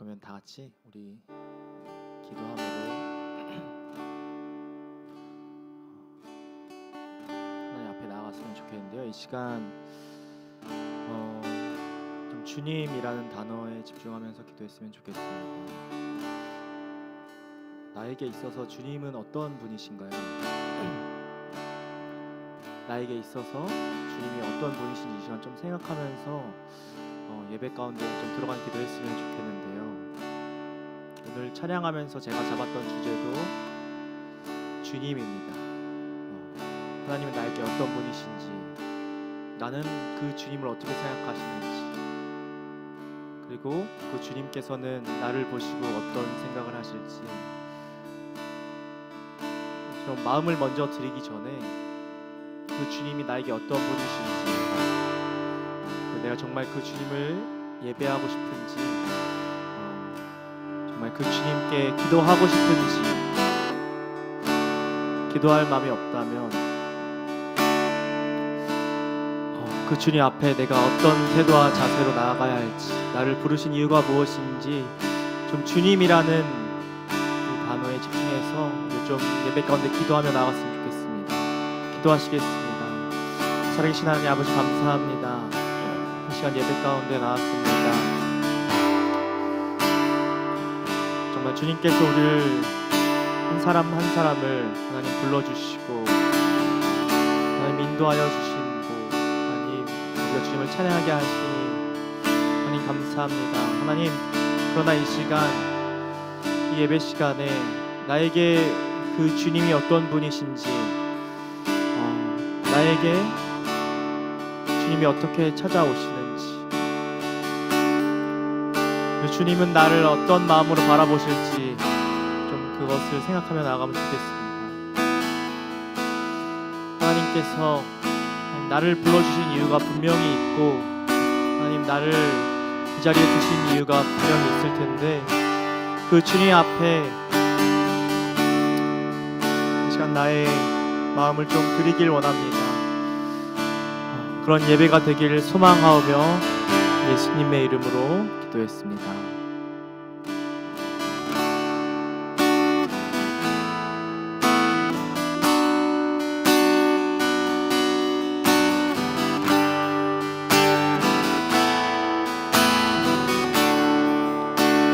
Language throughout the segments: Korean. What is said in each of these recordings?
그러면 다 같이 우리 기도함으로 하나님 앞에 나아갔으면 좋겠는데요. 이 시간 좀 주님이라는 단어에 집중하면서 기도했으면 좋겠습니다. 나에게 있어서 주님은 어떤 분이신가요? 나에게 있어서 주님이 어떤 분이신지 이 시간 좀 생각하면서 예배 가운데 좀 들어간 기도했으면 좋겠는데요. 오늘 찬양하면서 제가 잡았던 주제도 주님입니다. 하나님은 나에게 어떤 분이신지, 나는 그 주님을 어떻게 생각하시는지, 그리고 그 주님께서는 나를 보시고 어떤 생각을 하실지, 그럼 마음을 먼저 드리기 전에 그 주님이 나에게 어떤 분이신지, 내가 정말 그 주님을 예배하고 싶은지, 정말 그 주님께 기도하고 싶은지, 기도할 마음이 없다면 그 주님 앞에 내가 어떤 태도와 자세로 나아가야 할지, 나를 부르신 이유가 무엇인지 좀 주님이라는 이 단어에 집중해서 좀 예배 가운데 기도하며 나아갔으면 좋겠습니다. 기도하시겠습니다. 살아계신 하나님 아버지 감사합니다. 이 시간 예배 가운데 나왔습니다. 정말 주님께서 우리를 한 사람 한 사람을 하나님 불러주시고 하나님 인도하여 주시고 하나님 우리가 주님을 찬양하게 하시니 하나님 감사합니다. 하나님, 그러나 이 시간, 이 예배 시간에 나에게 그 주님이 어떤 분이신지, 나에게 주님이 어떻게 찾아오시는지, 그 주님은 나를 어떤 마음으로 바라보실지 좀 그것을 생각하며 나아가면 좋겠습니다. 하나님께서 나를 불러주신 이유가 분명히 있고 하나님 나를 이 자리에 두신 이유가 분명히 있을 텐데 그 주님 앞에 이 시간 나의 마음을 좀 드리길 원합니다. 그런 예배가 되기를 소망하오며 예수님의 이름으로 기도했습니다.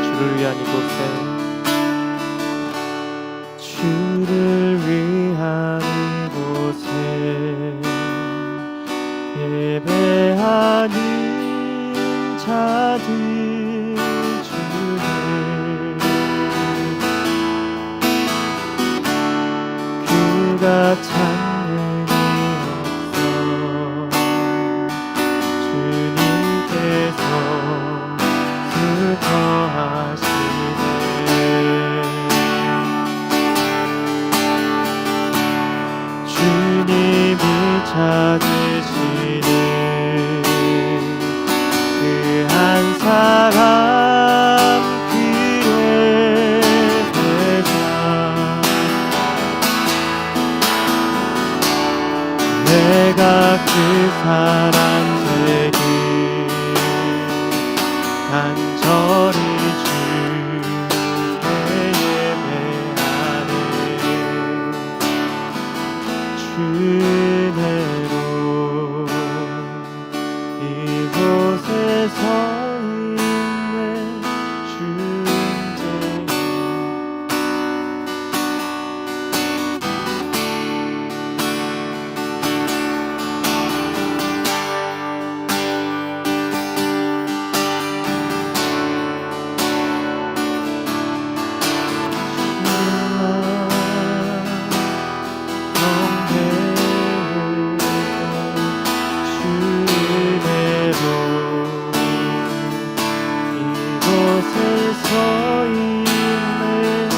주를 위한 이곳에, 주를 위한 이곳에 예배하는 자들 주를 그가 찾는 이 없어 주님께서 슬퍼하시네. 주님이 찾으시네. 한 사람 그의 대장, 내가 그 사람 되길 간절히 주께 예배하네. 주내로 이곳에 서 있네. 주님께 서 있네.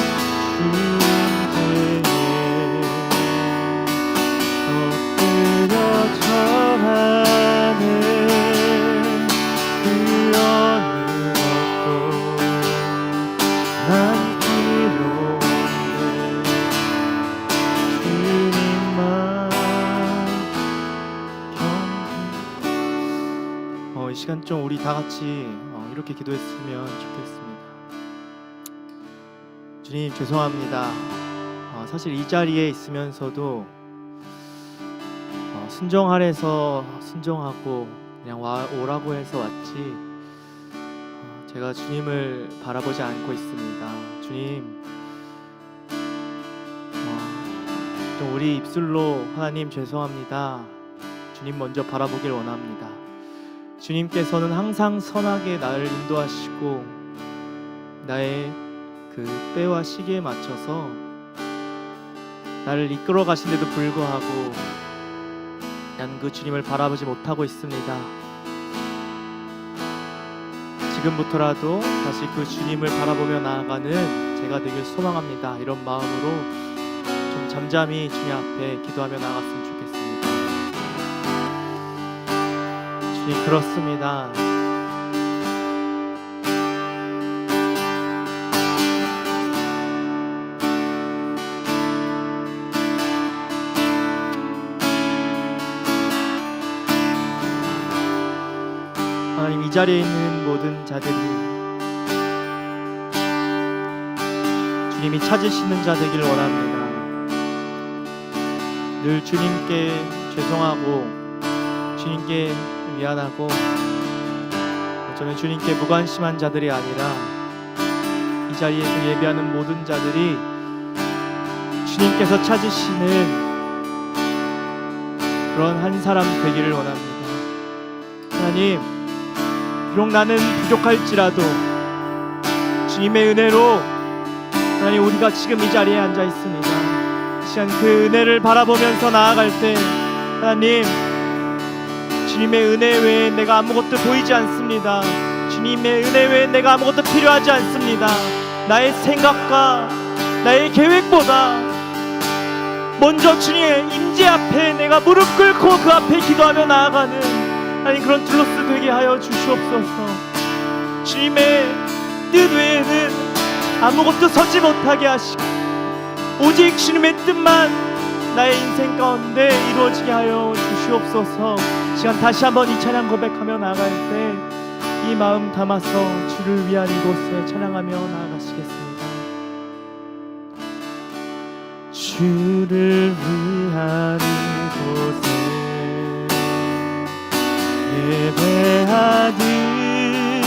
주님께 엎드려 절하네. 그 어느 것도 난 필요 없네. 주님만 경배. 이 시간 좀 우리 다 같이 이렇게 기도했으면 좋겠습니다. 주님 죄송합니다. 사실 이 자리에 있으면서도 순종하래서 순종하고 그냥 오라고 해서 왔지 제가 주님을 바라보지 않고 있습니다. 주님 좀 우리 입술로 하나님 죄송합니다. 주님 먼저 바라보길 원합니다. 주님께서는 항상 선하게 나를 인도하시고 나의 그 때와 시기에 맞춰서 나를 이끌어 가신데도 불구하고 나는 그 주님을 바라보지 못하고 있습니다. 지금부터라도 다시 그 주님을 바라보며 나아가는 제가 되길 소망합니다. 이런 마음으로 좀 잠잠히 주님 앞에 기도하며 나아갔으면 좋겠습니다. 주님 그렇습니다. 하나님 이 자리에 있는 모든 자들이 주님이 찾으시는 자 되기를 원합니다. 늘 주님께 죄송하고 주님께 미안하고 저는 주님께 무관심한 자들이 아니라 이 자리에서 예배하는 모든 자들이 주님께서 찾으시는 그런 한 사람 되기를 원합니다. 하나님 비록 나는 부족할지라도 주님의 은혜로 하나님 우리가 지금 이 자리에 앉아 있습니다. 이 시간 그 은혜를 바라보면서 나아갈 때 하나님 주님의 은혜 외에 내가 아무것도 보이지 않습니다. 주님의 은혜 외에 내가 아무것도 필요하지 않습니다. 나의 생각과 나의 계획보다 먼저 주님의 임재 앞에 내가 무릎 꿇고 그 앞에 기도하며 나아가는 하나님 그런 툴로스 되게 하여 주시옵소서. 주님의 뜻 외에는 아무것도 서지 못하게 하시고 오직 주님의 뜻만 나의 인생 가운데 이루어지게 하여 주시옵소서. 시간 다시 한번 이 찬양 고백하며 나아갈 때 이 마음 담아서 주를 위한 이곳에 찬양하며 나아가시겠습니다. 주를 위한 이곳에 예배하는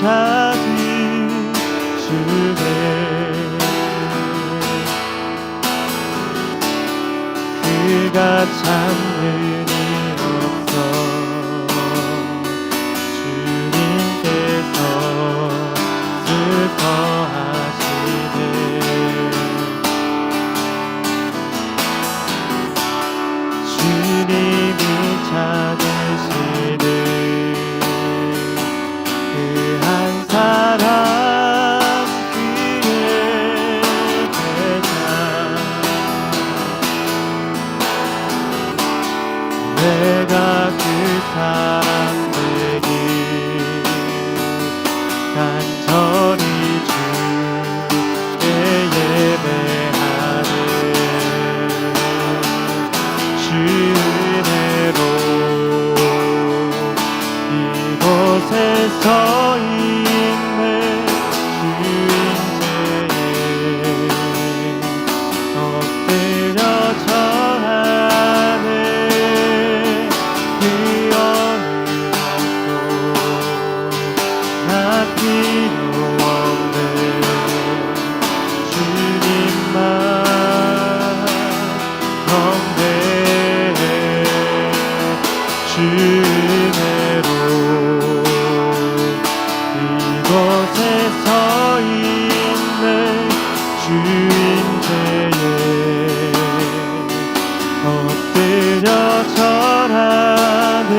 자들 주의 그가 참는 일 없어 주님께서 슬퍼하시네 주님이 찾으시는 그 한 사람 그의 대상 내가 그 사람 되길 간절히 주께 예배하는 주 은혜로 이곳에 서 있네 주 인생에 엎드려 절하네 그 어느 것도 나 필요 없네 주님만 경배해 주 은혜로 이곳에 서 있네 주 인재에 엎드려 절하네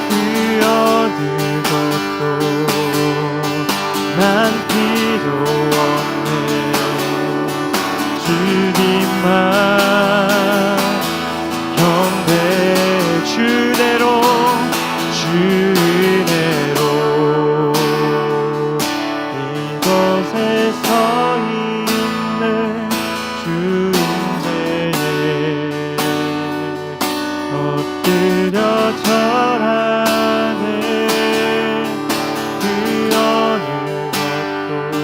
그 어느 것도 난 필요 없네 주님만 경배 주대로 주 은혜로 이곳에 서 있는 주 인재에 엎드려 절하네 그 어느 것도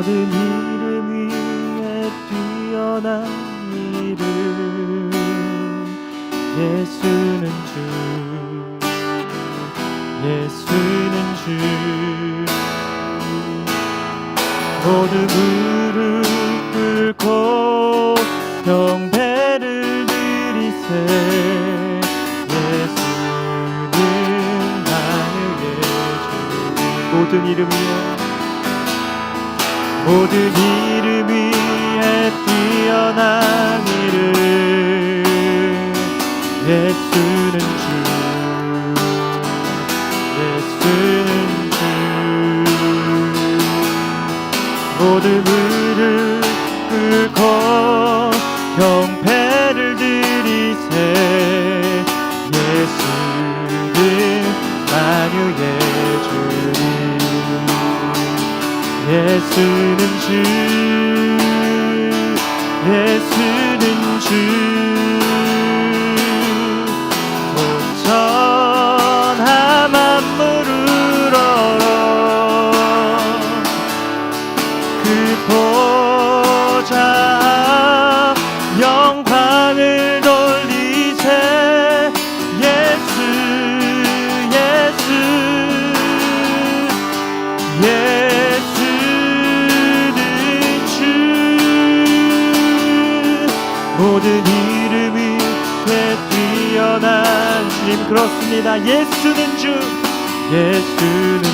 모든 이름 위에 뛰어난 이름 예수는 주 예수는 주 모두 무릎 꿇고 경배를 드리세 예수는 만유의 주 모든 이름 위에 모든 이름 위에 뛰어난 이름 예수는 주 예수는 주 모든 무릎 꿇고 경배를 드리세 예수는 만유의 주님 예수는 주 예수는 주 천하 만물을 얼어 그 보좌 영광을 돌리세 예수 예수 예수는 주 모든 이름 위에 뛰어난 주님 그렇습니다 예수는 주 예수는 주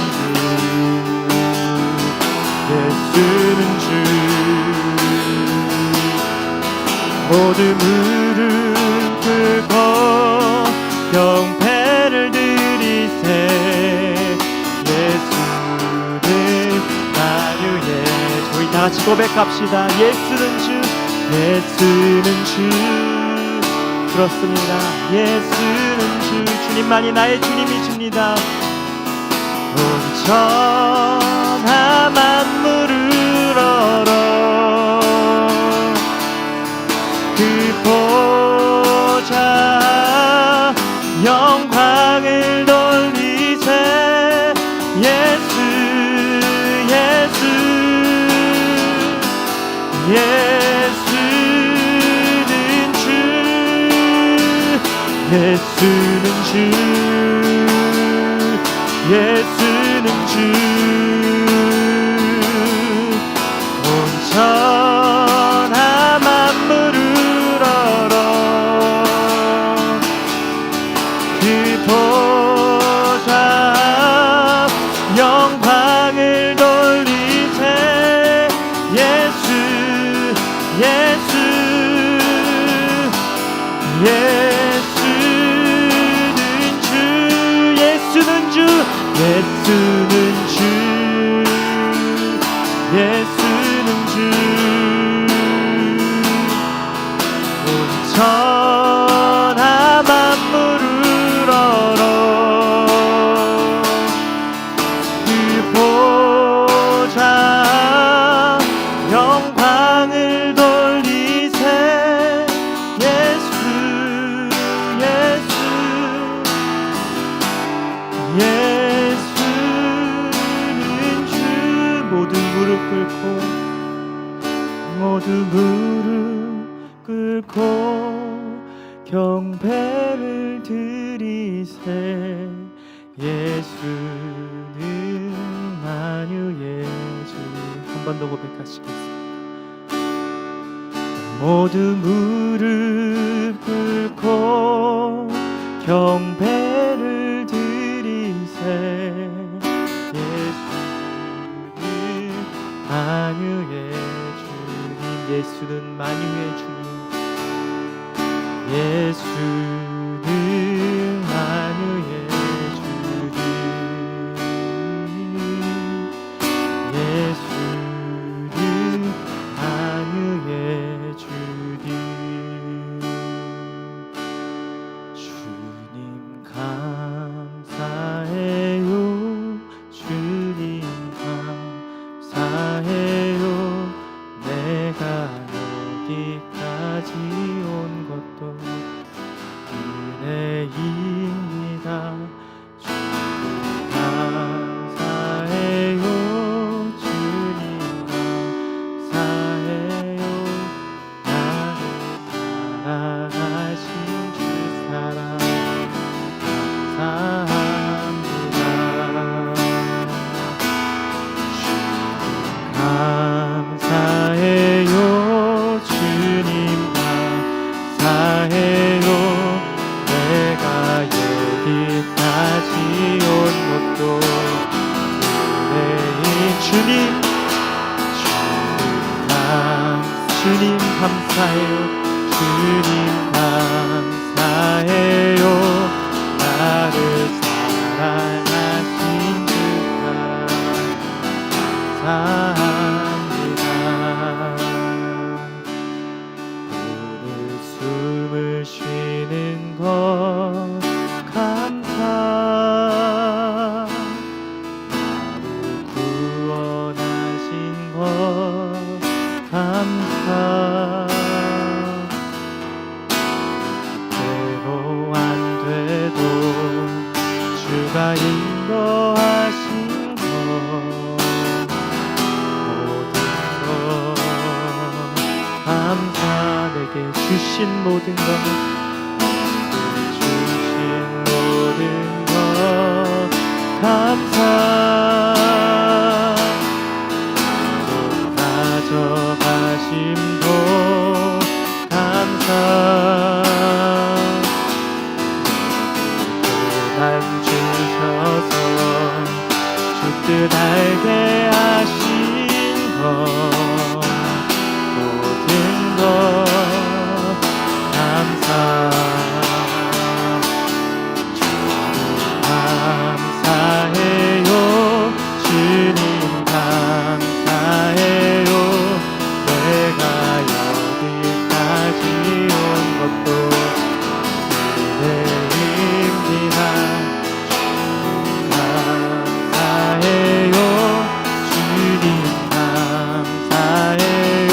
예수는 주 모든 무릎 꿇고 경배를 드리세 예수는 만유의 저희 다같이 고백합시다 예수는 주 예수는 주 그렇습니다 예수는 주 주님만이 나의 주님이십니다 온 천하 만물을 얼어 그 보좌 영광을 돌리세 예수 예수 예수는 주 예수는 주 예수는 주 온 천하 만물을 얼어 그 보좌 영광을 돌리세 예수 예수 예수는 주 예수는 주 예수는 주 예수는 주 온 천하 만물을 얼어 그 보좌 영광을 돌리세 예수 예수 예수는 주 모두 무릎 꿇고 모두 무릎 꿇고 경배를 드리세 예수는 만유의 주 한 번 더 고백하시겠습니다 모두 무릎 꿇고 경배를 드리세 예수는 만유의 주님 예수는 만유의 주님 예수는 만유의 주님 예수는 만유의 주님 주님 여기까지 온 것도 은혜인 주님, 주님 감사해요. 주님 감사해요. 나를 사랑하신 주 감사합니다. 오늘 숨을 쉬는 것 감사, 나를 구원하신 것 감사. 대로 안 돼도 주가 인도하신 것, 모든 것 감사. 내게 주신 모든 것, 주신 모든 것 감사. 가져가심도 감사. 고난 주셔서 주뜻 알게 하신 것, 모든 것 감사. 주님 감사해요. 주님 감사해요. 내가 여기까지 온 것도 은혜입니다. 감사해요. 주님 감사해요.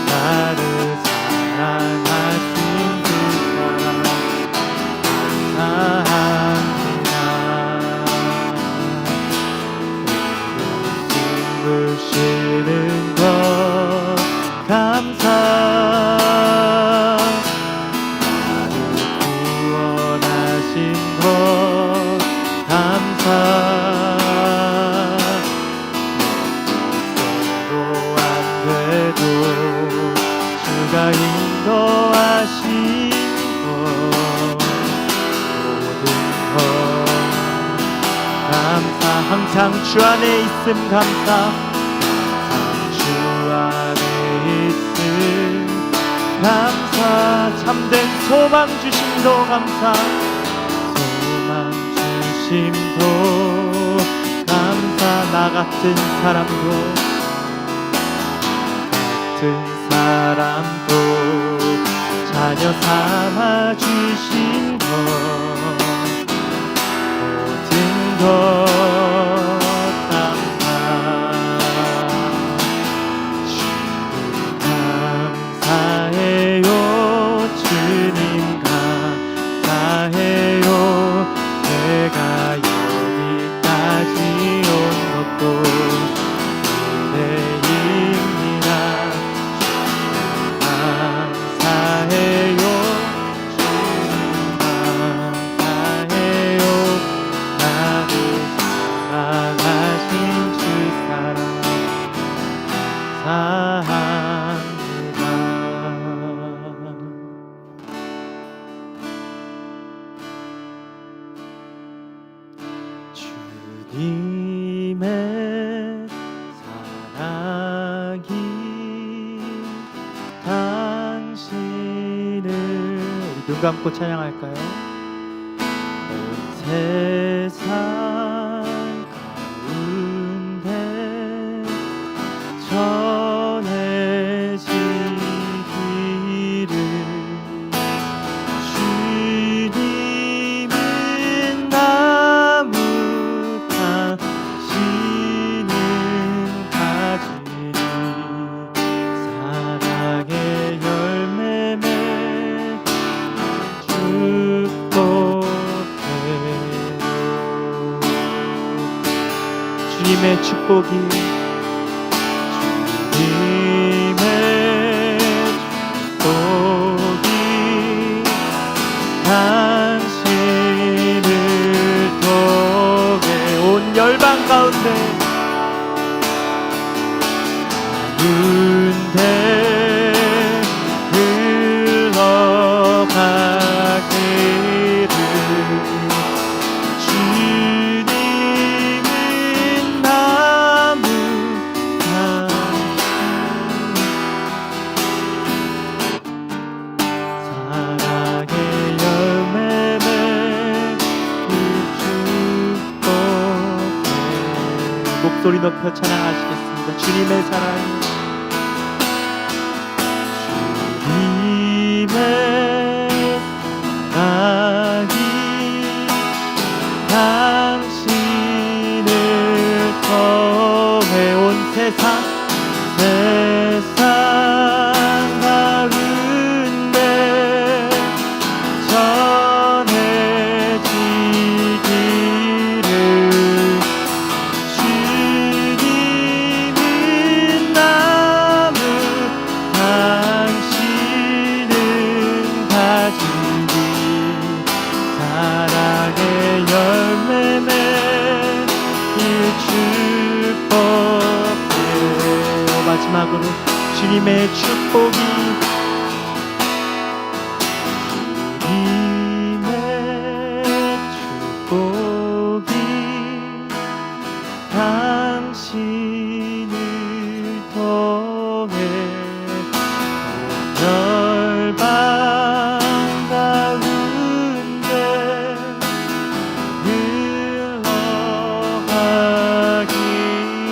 나를 사랑하신 주 감사합니다. 숨을 쉬는 것 감사. 나를 구원하신 것 감사. 때로 안 돼도 주가 인도하신 것, 모든 것 감사. 항상 주 안에 있음 감사. 주 안에 있음 감사. 참된 소망 주심도 감사. 소망 주심도 감사. 나 같은 사람도 자녀 삼아 주신 것, 모든 것 감사. 주님 감사해요. 주님 감사해요. 내가 여기까지 온 것도 은혜입니다. 감사해요. 주님 감사해요. 나를 사랑하신 주 사랑 감사합니다. 주님의 사랑이 당신을, 우리 눈 감고 찬양할까요? 온 세상 가운데 전해지기를, 주님은 나무 당신은 가지니 사랑의 열매매 축복해요. 주님의 축복이, 주님의 축복이 당신을 통해 온 열방 가운데 흘러가기를, 목소리 높여 찬양하시겠습니다. 주님의 사랑, 주님의 사랑이 당신을 더해온 세상 가운데 전해지기를 주님은 나무 당신은 가지니 사랑의 열매 맺을 축복해요. 마지막으로 주님의 축복이 당신을 통해 열방 가운데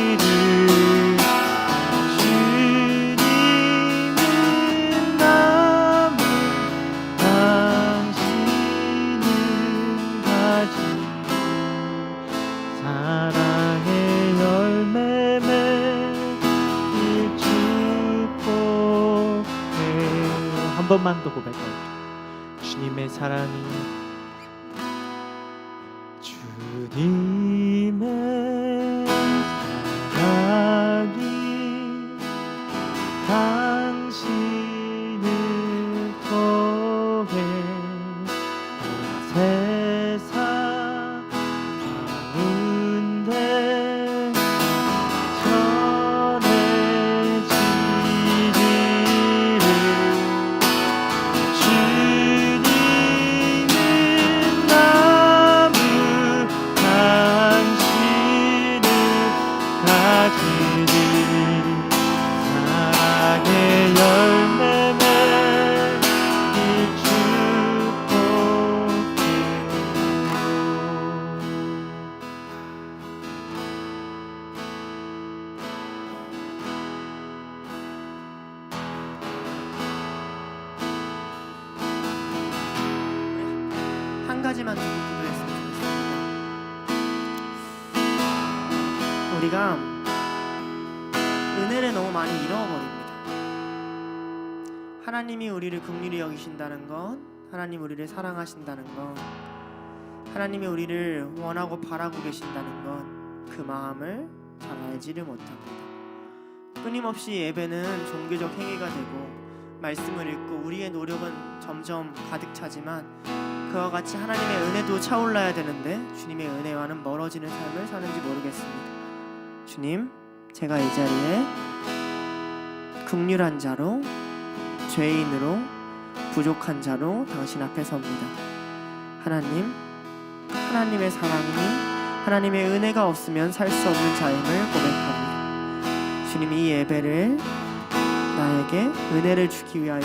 흘러가기를 주님은 나무 당신은 가지 사랑의 열매 맺을 축복해요. 한 번만 더 고백할게요. 주님의 사랑이 주님의 사랑이 당신을 통해 세상 가운데 전해지기를 주님은 나무 당신을 가지니 사랑의 열매 맺을 한 가지만 좀 기도했으면 좋겠습니다. 우리가 은혜를 너무 많이 잃어버립니다. 하나님이 우리를 긍휼히 여기신다는 것, 하나님 우리를 사랑하신다는 것, 하나님이 우리를 원하고 바라고 계신다는 것, 그 마음을 잘 알지를 못합니다. 끊임없이 예배는 종교적 행위가 되고 말씀을 읽고 우리의 노력은 점점 가득 차지만 그와 같이 하나님의 은혜도 차올라야 되는데 주님의 은혜와는 멀어지는 삶을 사는지 모르겠습니다. 주님, 제가 이 자리에 긍휼한 자로, 죄인으로, 부족한 자로 당신 앞에 섭니다. 하나님, 하나님의 사랑이, 하나님의 은혜가 없으면 살 수 없는 자임을 고백합니다. 주님, 이 예배를 나에게 은혜를 주기 위하여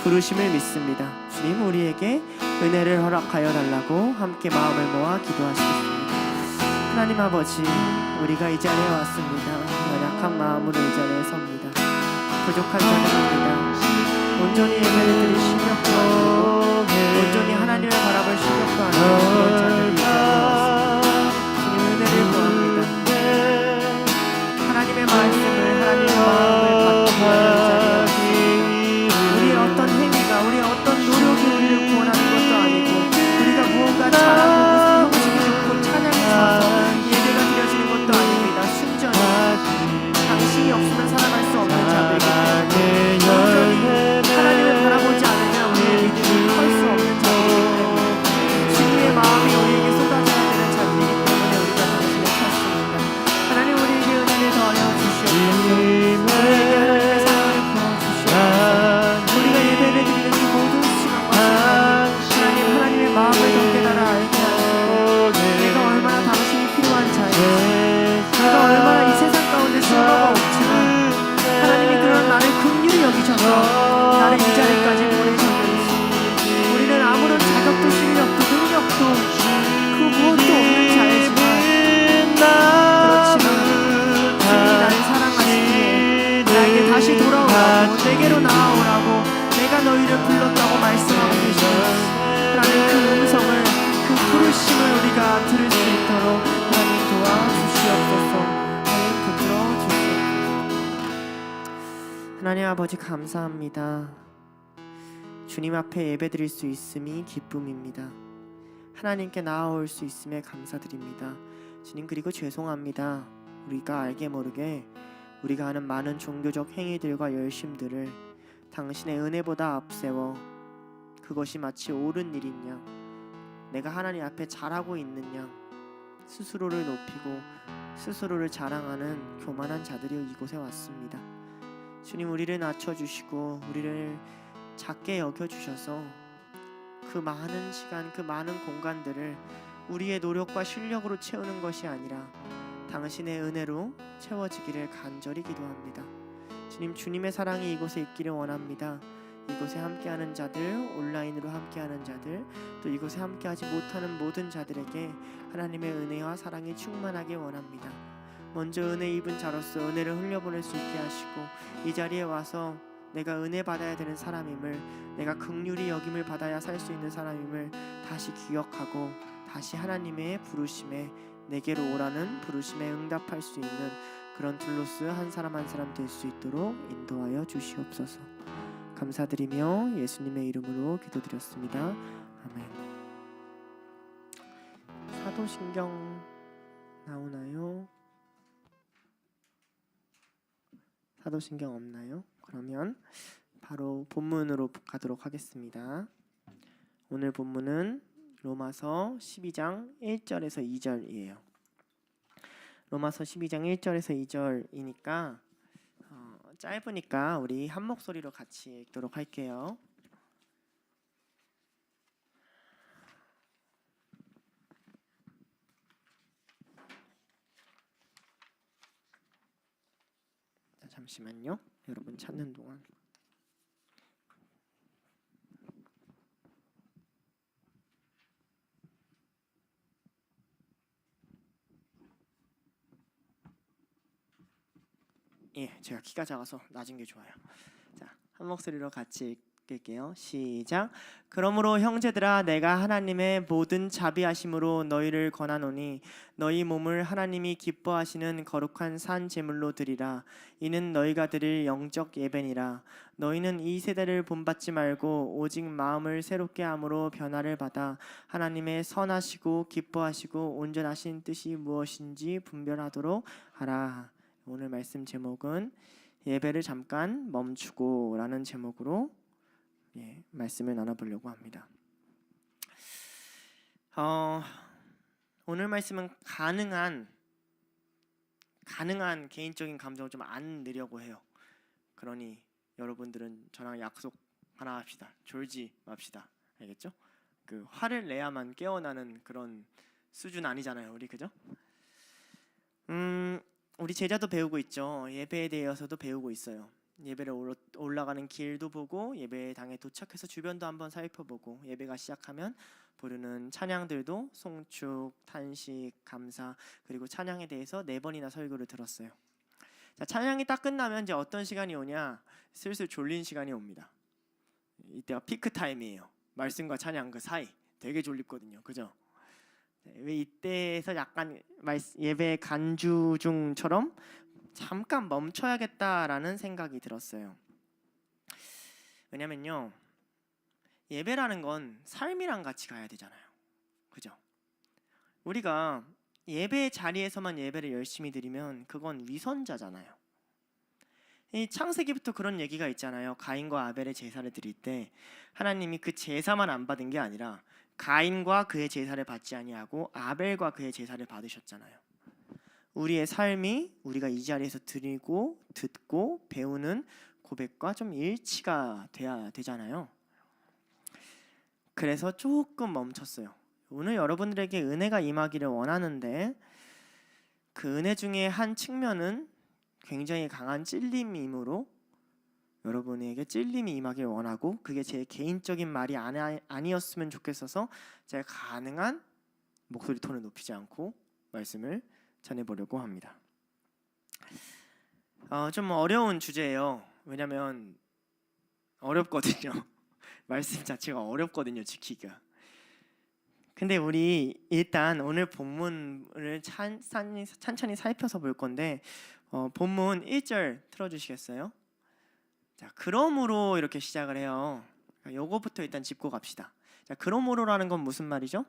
부르심을 믿습니다. 주님, 우리에게 은혜를 허락하여 달라고 함께 마음을 모아 기도하시겠습니다. 하나님 아버지, 우리가 이 자리에 왔습니다. 연약한 마음으로 이 자리에 섭니다. 부족한 자들입니다. 온전히 예배를 드릴 심력도 아니고 온전히 하나님을 바라볼 심력도 아니고 그런 자들이 이 자리에 왔습니다. 주님, 은혜를 구합니다. 하나님의 말씀을, 하나님의 마음을 받기 위하여 이 자리에 왔습니다. 우리의 어떤 행위가, 우리의 어떤 노력이 우리를 구원하는 것도 아니고 우리가 무언가 잘하고 무슨 형식이 좋고 찬양이 좋아서 예배가 드려지는 것도 아닙니다. 순전히 당신이 없으면 살아갈 수 없는 자들이기 때문에 온전히 하나님을 바라보지 않으면 우리의 믿음이 설 수 없는 자들이기 때문에 주님의 마음이 우리 내게로 나아오라고 내가 너희를 불렀다고 말씀하고 계십니다. 하나님 그 음성을 그 부르심을 우리가 들을 수 있도록 하나님 도와주시옵소서. 하나님 붙들어 주시옵소서. 하나님 아버지 감사합니다. 주님 앞에 예배드릴 수 있음이 기쁨입니다. 하나님께 나아올 수 있음에 감사드립니다. 주님 그리고 죄송합니다. 우리가 알게 모르게 우리가 하는 많은 종교적 행위들과 열심들을 당신의 은혜보다 앞세워 그것이 마치 옳은 일인 양 내가 하나님 앞에 잘하고 있는 양 스스로를 높이고 스스로를 자랑하는 교만한 자들이 이곳에 왔습니다. 주님 우리를 낮춰주시고 우리를 작게 여겨주셔서 그 많은 시간 그 많은 공간들을 우리의 노력과 실력으로 채우는 것이 아니라 당신의 은혜로 채워지기를 간절히 기도합니다. 주님 주님의 사랑이 이곳에 있기를 원합니다. 이곳에 함께하는 자들, 온라인으로 함께하는 자들, 또 이곳에 함께하지 못하는 모든 자들에게 하나님의 은혜와 사랑이 충만하게 원합니다. 먼저 은혜 입은 자로서 은혜를 흘려보낼 수 있게 하시고 이 자리에 와서 내가 은혜 받아야 되는 사람임을 내가 긍휼히 여김을 받아야 살 수 있는 사람임을 다시 기억하고 다시 하나님의 부르심에 내게로 오라는 부르심에 응답할 수 있는 그런 둘로스 한 사람 한 사람 될 수 있도록 인도하여 주시옵소서. 감사드리며 예수님의 이름으로 기도드렸습니다. 아멘. 사도신경 나오나요? 사도신경 없나요? 그러면 바로 본문으로 가도록 하겠습니다. 오늘 본문은 로마서 12장 1절에서 2절이에요. 로마서 12장 1절에서 2절이니까 짧으니까 우리 한 목소리로 같이 읽도록 할게요. 잠시만요. 여러분 찾는 동안. 예, 제가 키가 작아서 낮은 게 좋아요. 자, 한 목소리로 같이 읽을게요. 시작. 그러므로 형제들아 내가 하나님의 모든 자비하심으로 너희를 권하노니 너희 몸을 하나님이 기뻐하시는 거룩한 산 제물로 드리라. 이는 너희가 드릴 영적 예배니라. 너희는 이 세대를 본받지 말고 오직 마음을 새롭게 함으로 변화를 받아 하나님의 선하시고 기뻐하시고 온전하신 뜻이 무엇인지 분별하도록 하라. 오늘 말씀 제목은 예배를 잠깐 멈추고 라는 제목으로 말씀을 나눠보려고 합니다. 오늘 말씀은 가능한 개인적인 감정을 좀 안 내려고 해요. 그러니 여러분들은 저랑 약속 하나 합시다. 졸지 맙시다. 알겠죠? 그 화를 내야만 깨어나는 그런 수준 아니잖아요. 우리 그죠? 우리 제자도 배우고 있죠. 예배에 대해서도 배우고 있어요. 예배를 올라가는 길도 보고 예배당에 도착해서 주변도 한번 살펴보고 예배가 시작하면 부르는 찬양들도 송축, 탄식, 감사 그리고 찬양에 대해서 4번이나 설교를 들었어요. 자, 찬양이 딱 끝나면 이제 어떤 시간이 오냐? 슬슬 졸린 시간이 옵니다. 이때가 피크 타임이에요. 말씀과 찬양 그 사이 되게 졸립거든요. 그죠? 왜 이때에서 약간 예배 간주 중처럼 잠깐 멈춰야겠다라는 생각이 들었어요. 왜냐면요, 예배라는 건 삶이랑 같이 가야 되잖아요. 그죠? 우리가 예배 자리에서만 예배를 열심히 드리면 그건 위선자잖아요. 이 창세기부터 그런 얘기가 있잖아요. 가인과 아벨의 제사를 드릴 때 하나님이 그 제사만 안 받은 게 아니라 가인과 그의 제사를 받지 아니하고 아벨과 그의 제사를 받으셨잖아요. 우리의 삶이 우리가 이 자리에서 드리고 듣고 배우는 고백과 좀 일치가 돼야 되잖아요. 그래서 조금 멈췄어요. 오늘 여러분들에게 은혜가 임하기를 원하는데 그 은혜 중에 한 측면은 굉장히 강한 찔림이므로 여러분에게 찔림이 임하길 원하고 그게 제 개인적인 말이 아니었으면 좋겠어서 제가 가능한 목소리 톤을 높이지 않고 말씀을 전해보려고 합니다. 좀 어려운 주제예요. 왜냐하면 어렵거든요. 말씀 자체가 어렵거든요, 지키기가. 근데 우리 일단 오늘 본문을 천천히 살펴서 볼 건데 본문 1절 틀어주시겠어요? 자, 그러므로 이렇게 시작을 해요. 요거부터 일단 짚고 갑시다. 자, 그러므로라는 건 무슨 말이죠?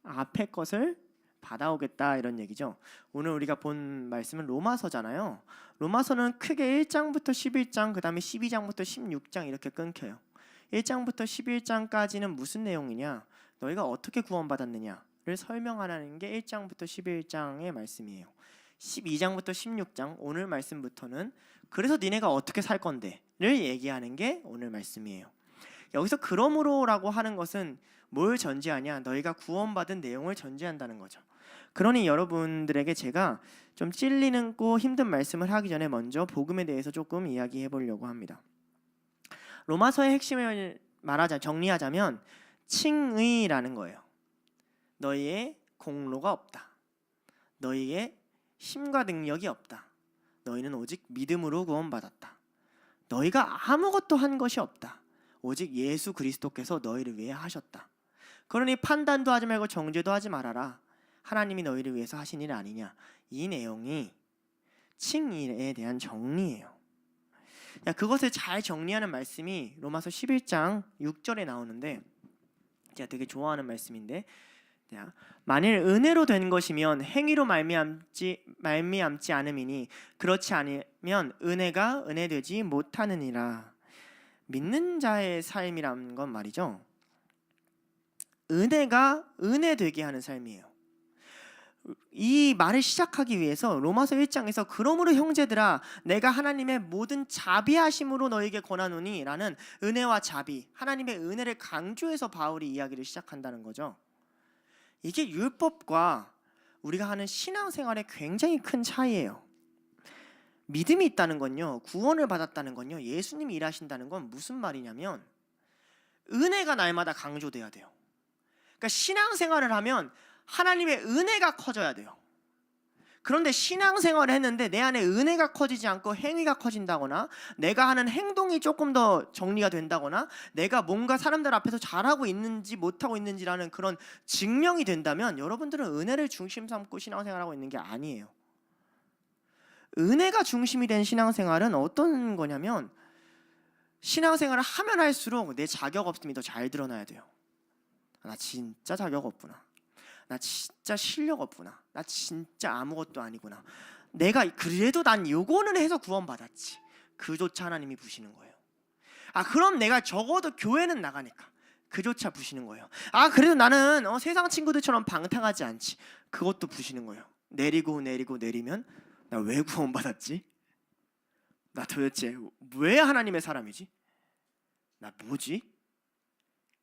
앞에 것을 받아오겠다 이런 얘기죠. 오늘 우리가 본 말씀은 로마서잖아요. 로마서는 크게 1장부터 11장, 그 다음에 12장부터 16장 이렇게 끊겨요. 1장부터 11장까지는 무슨 내용이냐? 너희가 어떻게 구원받았느냐를 설명하는 게 1장부터 11장의 말씀이에요. 12장부터 16장 오늘 말씀부터는 그래서 니네가 어떻게 살 건데를 얘기하는 게 오늘 말씀이에요. 여기서 그러므로라고 하는 것은 뭘 전제하냐? 너희가 구원받은 내용을 전제한다는 거죠. 그러니 여러분들에게 제가 좀 찔리고 힘든 말씀을 하기 전에 먼저 복음에 대해서 조금 이야기해 보려고 합니다. 로마서의 핵심을 정리하자면 칭의라는 거예요. 너희의 공로가 없다. 너희의 힘과 능력이 없다. 너희는 오직 믿음으로 구원받았다. 너희가 아무것도 한 것이 없다. 오직 예수 그리스도께서 너희를 위해 하셨다. 그러니 판단도 하지 말고 정죄도 하지 말아라. 하나님이 너희를 위해서 하신 일 아니냐. 이 내용이 칭의에 대한 정리예요. 그것을 잘 정리하는 말씀이 로마서 11장 6절에 나오는데 제가 되게 좋아하는 말씀인데, 만일 은혜로 된 것이면 행위로 말미암지 않음이니 그렇지 않으면 은혜가 은혜되지 못하느니라. 믿는 자의 삶이란 건 말이죠, 은혜가 은혜되게 하는 삶이에요. 이 말을 시작하기 위해서 로마서 1장에서 그러므로 형제들아 내가 하나님의 모든 자비하심으로 너에게 권하노니 라는 은혜와 자비, 하나님의 은혜를 강조해서 바울이 이야기를 시작한다는 거죠. 이게 율법과 우리가 하는 신앙생활의 굉장히 큰 차이예요. 믿음이 있다는 건요, 구원을 받았다는 건요, 예수님이 일하신다는 건 무슨 말이냐면 은혜가 날마다 강조돼야 돼요. 그러니까 신앙생활을 하면 하나님의 은혜가 커져야 돼요. 그런데 신앙생활을 했는데 내 안에 은혜가 커지지 않고 행위가 커진다거나 내가 하는 행동이 조금 더 정리가 된다거나 내가 뭔가 사람들 앞에서 잘하고 있는지 못하고 있는지라는 그런 증명이 된다면 여러분들은 은혜를 중심 삼고 신앙생활하고 있는 게 아니에요. 은혜가 중심이 된 신앙생활은 어떤 거냐면 신앙생활을 하면 할수록 내 자격 없음이 더 잘 드러나야 돼요. 나 진짜 자격 없구나. 나 진짜 실력 없구나. 나 진짜 아무것도 아니구나. 내가 그래도 난 요거는 해서 구원받았지. 그조차 하나님이 부시는 거예요. 그럼 내가 적어도 교회는 나가니까 그조차 부시는 거예요. 그래도 나는 세상 친구들처럼 방탕하지 않지. 그것도 부시는 거예요. 내리면 나 왜 구원받았지? 나 도대체 왜 하나님의 사람이지? 나 뭐지?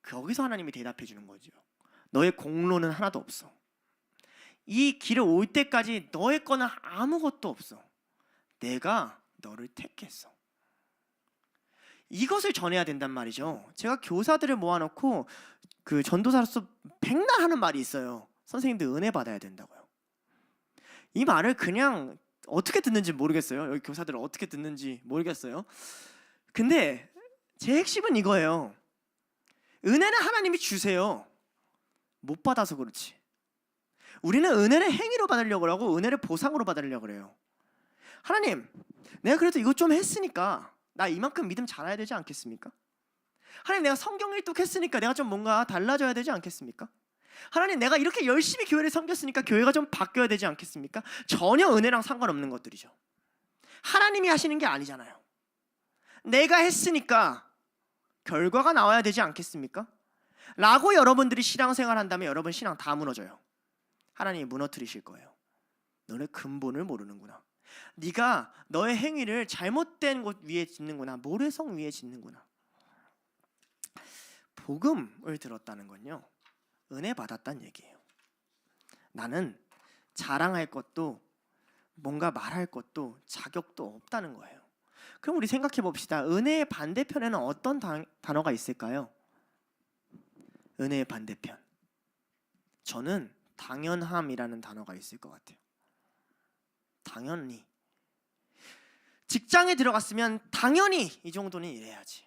거기서 하나님이 대답해 주는 거죠. 너의 공로는 하나도 없어. 이 길을 올 때까지 너의 거는 아무것도 없어. 내가 너를 택했어. 이것을 전해야 된단 말이죠. 제가 교사들을 모아놓고 그 전도사로서 백날 하는 말이 있어요. 선생님들 은혜 받아야 된다고요. 이 말을 그냥 어떻게 듣는지 모르겠어요. 여기 교사들은 어떻게 듣는지 모르겠어요. 근데 제 핵심은 이거예요. 은혜는 하나님이 주세요. 못 받아서 그렇지. 우리는 은혜를 행위로 받으려고 하고 은혜를 보상으로 받으려고 그래요. 하나님, 내가 그래도 이거 좀 했으니까 나 이만큼 믿음 잘해야 되지 않겠습니까? 하나님, 내가 성경 일독했으니까 내가 좀 뭔가 달라져야 되지 않겠습니까? 하나님, 내가 이렇게 열심히 교회를 섬겼으니까 교회가 좀 바뀌어야 되지 않겠습니까? 전혀 은혜랑 상관없는 것들이죠. 하나님이 하시는 게 아니잖아요. 내가 했으니까 결과가 나와야 되지 않겠습니까? 라고 여러분들이 신앙생활 한다면 여러분 신앙 다 무너져요. 하나님이 무너뜨리실 거예요. 너네 근본을 모르는구나. 네가 너의 행위를 잘못된 곳 위에 짓는구나. 모래성 위에 짓는구나. 복음을 들었다는 건요, 은혜 받았다는 얘기예요. 나는 자랑할 것도 뭔가 말할 것도 자격도 없다는 거예요. 그럼 우리 생각해 봅시다. 은혜의 반대편에는 어떤 단어가 있을까요? 은혜의 반대편. 저는 당연함이라는 단어가 있을 것 같아요. 당연히. 직장에 들어갔으면 당연히 이 정도는 일해야지.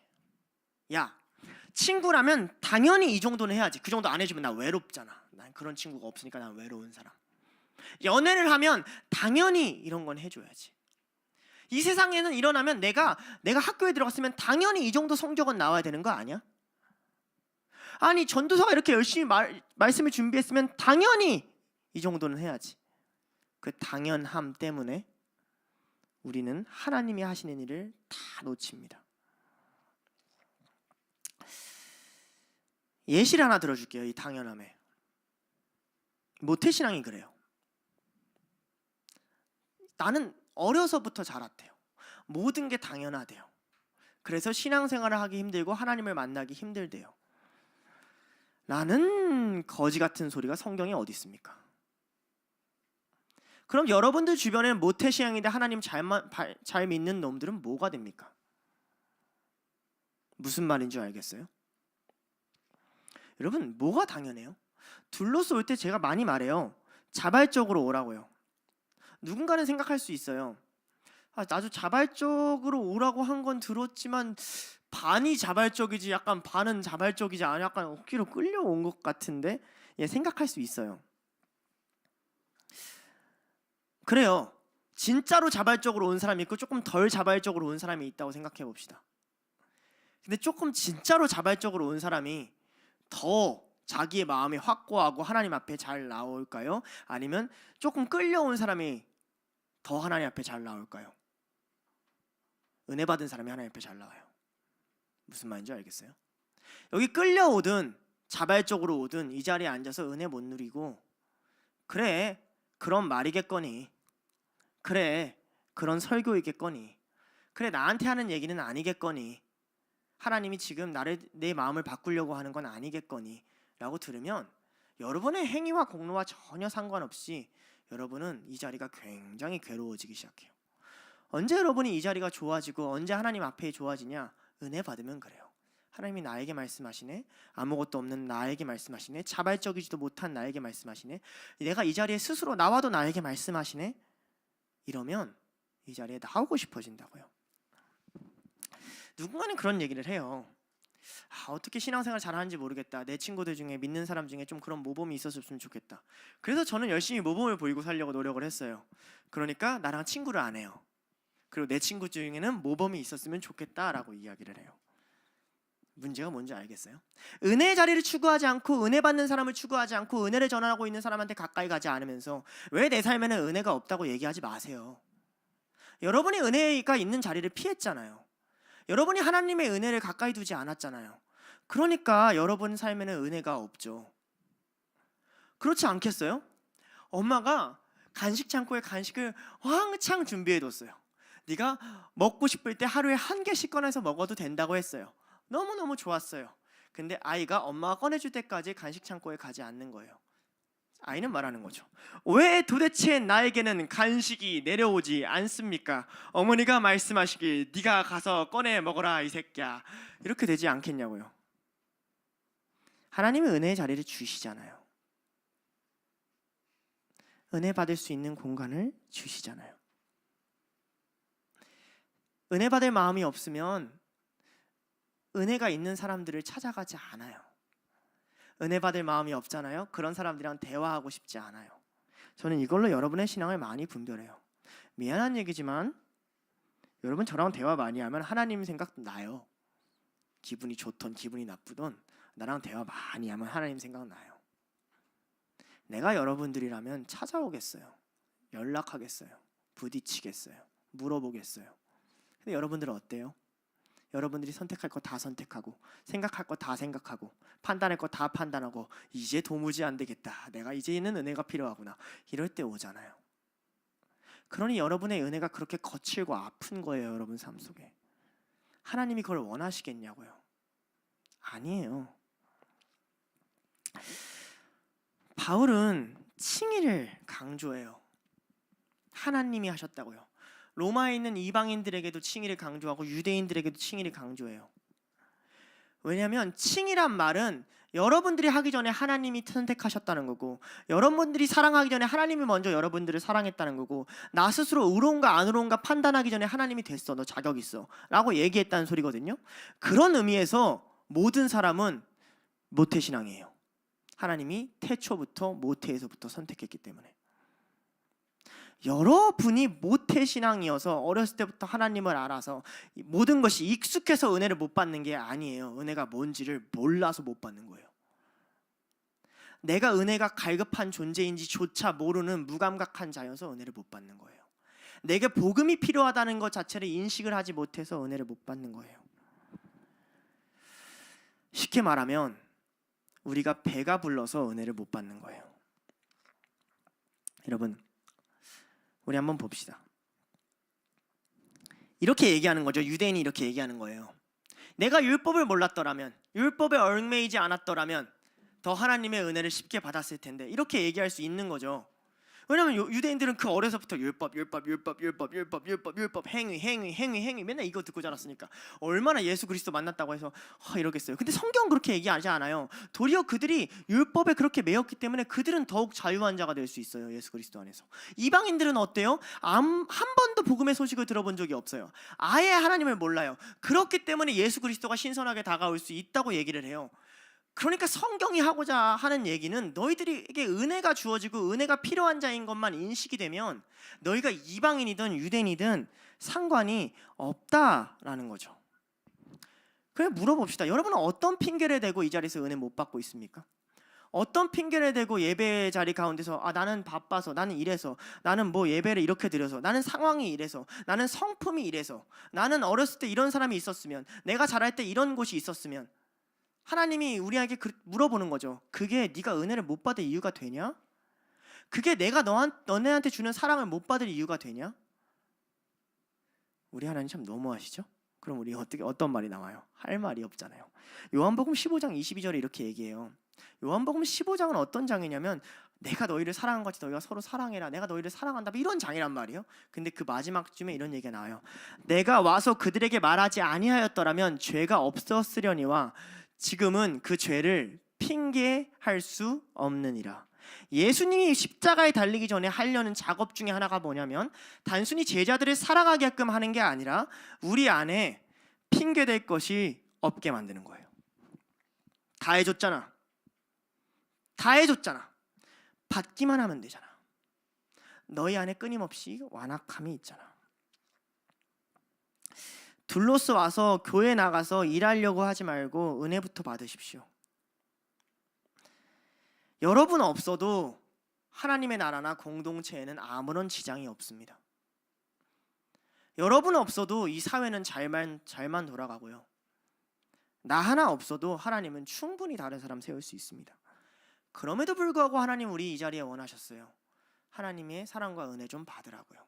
야, 친구라면 당연히 이 정도는 해야지. 그 정도 안 해주면 나 외롭잖아. 난 그런 친구가 없으니까 난 외로운 사람. 연애를 하면 당연히 이런 건 해줘야지. 이 세상에는 일어나면 내가 학교에 들어갔으면 당연히 이 정도 성적은 나와야 되는 거 아니야? 아니 전도사가 이렇게 열심히 말씀을 준비했으면 당연히 이 정도는 해야지. 그 당연함 때문에 우리는 하나님이 하시는 일을 다 놓칩니다. 예시를 하나 들어줄게요. 이 당연함에. 모태신앙이 그래요. 나는 어려서부터 자랐대요. 모든 게 당연하대요. 그래서 신앙생활을 하기 힘들고 하나님을 만나기 힘들대요. 라는 거지 같은 소리가 성경에 어디 있습니까? 그럼 여러분들 주변에 모태신앙인데 하나님 잘 믿는 놈들은 뭐가 됩니까? 무슨 말인지 알겠어요? 여러분 뭐가 당연해요? 둘러서 올 때 제가 많이 말해요. 자발적으로 오라고요. 누군가는 생각할 수 있어요. 나도 자발적으로 오라고 한 건 들었지만 반이 자발적이지 약간 반은 자발적이지 않아 약간 억지로 끌려온 것 같은데 생각할 수 있어요. 그래요. 진짜로 자발적으로 온 사람이 있고 조금 덜 자발적으로 온 사람이 있다고 생각해 봅시다. 근데 조금 진짜로 자발적으로 온 사람이 더 자기의 마음이 확고하고 하나님 앞에 잘 나올까요? 아니면 조금 끌려온 사람이 더 하나님 앞에 잘 나올까요? 은혜 받은 사람이 하나님 앞에 잘 나와요. 무슨 말인지 알겠어요? 여기 끌려오든 자발적으로 오든 이 자리에 앉아서 은혜 못 누리고 그래 그런 말이겠거니 그래 그런 설교이겠거니 그래 나한테 하는 얘기는 아니겠거니 하나님이 지금 내 마음을 바꾸려고 하는 건 아니겠거니 라고 들으면 여러분의 행위와 공로와 전혀 상관없이 여러분은 이 자리가 굉장히 괴로워지기 시작해요. 언제 여러분이 이 자리가 좋아지고 언제 하나님 앞에 좋아지냐? 은혜 받으면 그래요. 하나님이 나에게 말씀하시네. 아무것도 없는 나에게 말씀하시네. 자발적이지도 못한 나에게 말씀하시네. 내가 이 자리에 스스로 나와도 나에게 말씀하시네. 이러면 이 자리에 나오고 싶어진다고요. 누군가는 그런 얘기를 해요. 어떻게 신앙생활 잘하는지 모르겠다. 내 친구들 중에 믿는 사람 중에 좀 그런 모범이 있었으면 좋겠다. 그래서 저는 열심히 모범을 보이고 살려고 노력을 했어요. 그러니까 나랑 친구를 안 해요. 그리고 내 친구 중에는 모범이 있었으면 좋겠다라고 이야기를 해요. 문제가 뭔지 알겠어요? 은혜의 자리를 추구하지 않고 은혜 받는 사람을 추구하지 않고 은혜를 전하고 있는 사람한테 가까이 가지 않으면서 왜 내 삶에는 은혜가 없다고 얘기하지 마세요. 여러분이 은혜가 있는 자리를 피했잖아요. 여러분이 하나님의 은혜를 가까이 두지 않았잖아요. 그러니까 여러분 삶에는 은혜가 없죠. 그렇지 않겠어요? 엄마가 간식 창고에 간식을 왕창 준비해뒀어요. 네가 먹고 싶을 때 하루에 1개씩 꺼내서 먹어도 된다고 했어요. 너무너무 좋았어요. 근데 아이가 엄마가 꺼내줄 때까지 간식 창고에 가지 않는 거예요. 아이는 말하는 거죠. 왜 도대체 나에게는 간식이 내려오지 않습니까? 어머니가 말씀하시길 네가 가서 꺼내 먹어라 이 새끼야. 이렇게 되지 않겠냐고요. 하나님은 은혜의 자리를 주시잖아요. 은혜 받을 수 있는 공간을 주시잖아요. 은혜 받을 마음이 없으면 은혜가 있는 사람들을 찾아가지 않아요. 은혜 받을 마음이 없잖아요. 그런 사람들이랑 대화하고 싶지 않아요. 저는 이걸로 여러분의 신앙을 많이 분별해요. 미안한 얘기지만 여러분 저랑 대화 많이 하면 하나님 생각 나요. 기분이 좋던 기분이 나쁘던 나랑 대화 많이 하면 하나님 생각 나요. 내가 여러분들이라면 찾아오겠어요. 연락하겠어요. 부딪히겠어요. 물어보겠어요. 근데 여러분들은 어때요? 여러분들이 선택할 거 다 선택하고 생각할 거 다 생각하고 판단할 거 다 판단하고 이제 도무지 안 되겠다. 내가 이제는 은혜가 필요하구나. 이럴 때 오잖아요. 그러니 여러분의 은혜가 그렇게 거칠고 아픈 거예요. 여러분 삶 속에. 하나님이 그걸 원하시겠냐고요. 아니에요. 바울은 칭의를 강조해요. 하나님이 하셨다고요. 로마에 있는 이방인들에게도 칭의를 강조하고 유대인들에게도 칭의를 강조해요. 왜냐하면 칭의란 말은 여러분들이 하기 전에 하나님이 선택하셨다는 거고, 여러분들이 사랑하기 전에 하나님이 먼저 여러분들을 사랑했다는 거고, 나 스스로 의로운가 안 의로운가 판단하기 전에 하나님이 됐어, 너 자격 있어 라고 얘기했다는 소리거든요. 그런 의미에서 모든 사람은 모태신앙이에요. 하나님이 태초부터 모태에서부터 선택했기 때문에. 여러분이 모태신앙이어서 어렸을 때부터 하나님을 알아서 모든 것이 익숙해서 은혜를 못 받는 게 아니에요. 은혜가 뭔지를 몰라서 못 받는 거예요. 내가 은혜가 갈급한 존재인지조차 모르는 무감각한 자여서 은혜를 못 받는 거예요. 내게 복음이 필요하다는 것 자체를 인식을 하지 못해서 은혜를 못 받는 거예요. 쉽게 말하면 우리가 배가 불러서 은혜를 못 받는 거예요. 여러분, 우리 한번 봅시다. 이렇게 얘기하는 거죠. 유대인이 이렇게 얘기하는 거예요. 내가 율법을 몰랐더라면, 율법에 얽매이지 않았더라면 더 하나님의 은혜를 쉽게 받았을 텐데, 이렇게 얘기할 수 있는 거죠. 왜냐면 유대인들은 그 어려서부터 율법 행위 맨날 이거 듣고 자랐으니까 얼마나 예수 그리스도 만났다고 해서 이러겠어요. 근데 성경은 그렇게 얘기하지 않아요. 도리어 그들이 율법에 그렇게 매였기 때문에 그들은 더욱 자유한 자가 될 수 있어요. 예수 그리스도 안에서. 이방인들은 어때요? 한 번도 복음의 소식을 들어본 적이 없어요. 아예 하나님을 몰라요. 그렇기 때문에 예수 그리스도가 신선하게 다가올 수 있다고 얘기를 해요. 그러니까 성경이 하고자 하는 얘기는 너희들에게 은혜가 주어지고 은혜가 필요한 자인 것만 인식이 되면 너희가 이방인이든 유대인이든 상관이 없다라는 거죠. 그냥 물어봅시다. 여러분은 어떤 핑계를 대고 이 자리에서 은혜 못 받고 있습니까? 어떤 핑계를 대고 예배 자리 가운데서 나는 바빠서, 나는 이래서, 나는 뭐 예배를 이렇게 드려서, 나는 상황이 이래서, 나는 성품이 이래서, 나는 어렸을 때 이런 사람이 있었으면, 내가 자랄 때 이런 곳이 있었으면, 하나님이 우리에게 물어보는 거죠. 그게 네가 은혜를 못 받을 이유가 되냐? 그게 내가 너네한테 주는 사랑을 못 받을 이유가 되냐? 우리 하나님 참 너무하시죠? 그럼 우리 어떤 말이 나와요? 할 말이 없잖아요. 요한복음 15장 22절에 이렇게 얘기해요. 요한복음 15장은 어떤 장이냐면 내가 너희를 사랑한 것 같이 너희가 서로 사랑해라, 내가 너희를 사랑한다, 이런 장이란 말이에요. 근데 그 마지막쯤에 이런 얘기가 나와요. 내가 와서 그들에게 말하지 아니하였더라면 죄가 없었으려니와 지금은 그 죄를 핑계할 수 없느니라. 예수님이 십자가에 달리기 전에 하려는 작업 중에 하나가 뭐냐면 단순히 제자들을 사랑하게끔 하는 게 아니라 우리 안에 핑계될 것이 없게 만드는 거예요. 다 해줬잖아. 받기만 하면 되잖아. 너희 안에 끊임없이 완악함이 있잖아. 둘로서 와서 교회 나가서 일하려고 하지 말고 은혜부터 받으십시오. 여러분 없어도 하나님의 나라나 공동체에는 아무런 지장이 없습니다. 여러분 없어도 이 사회는 잘만 돌아가고요. 나 하나 없어도 하나님은 충분히 다른 사람 세울 수 있습니다. 그럼에도 불구하고 하나님 우리 이 자리에 원하셨어요. 하나님의 사랑과 은혜 좀 받으라고요.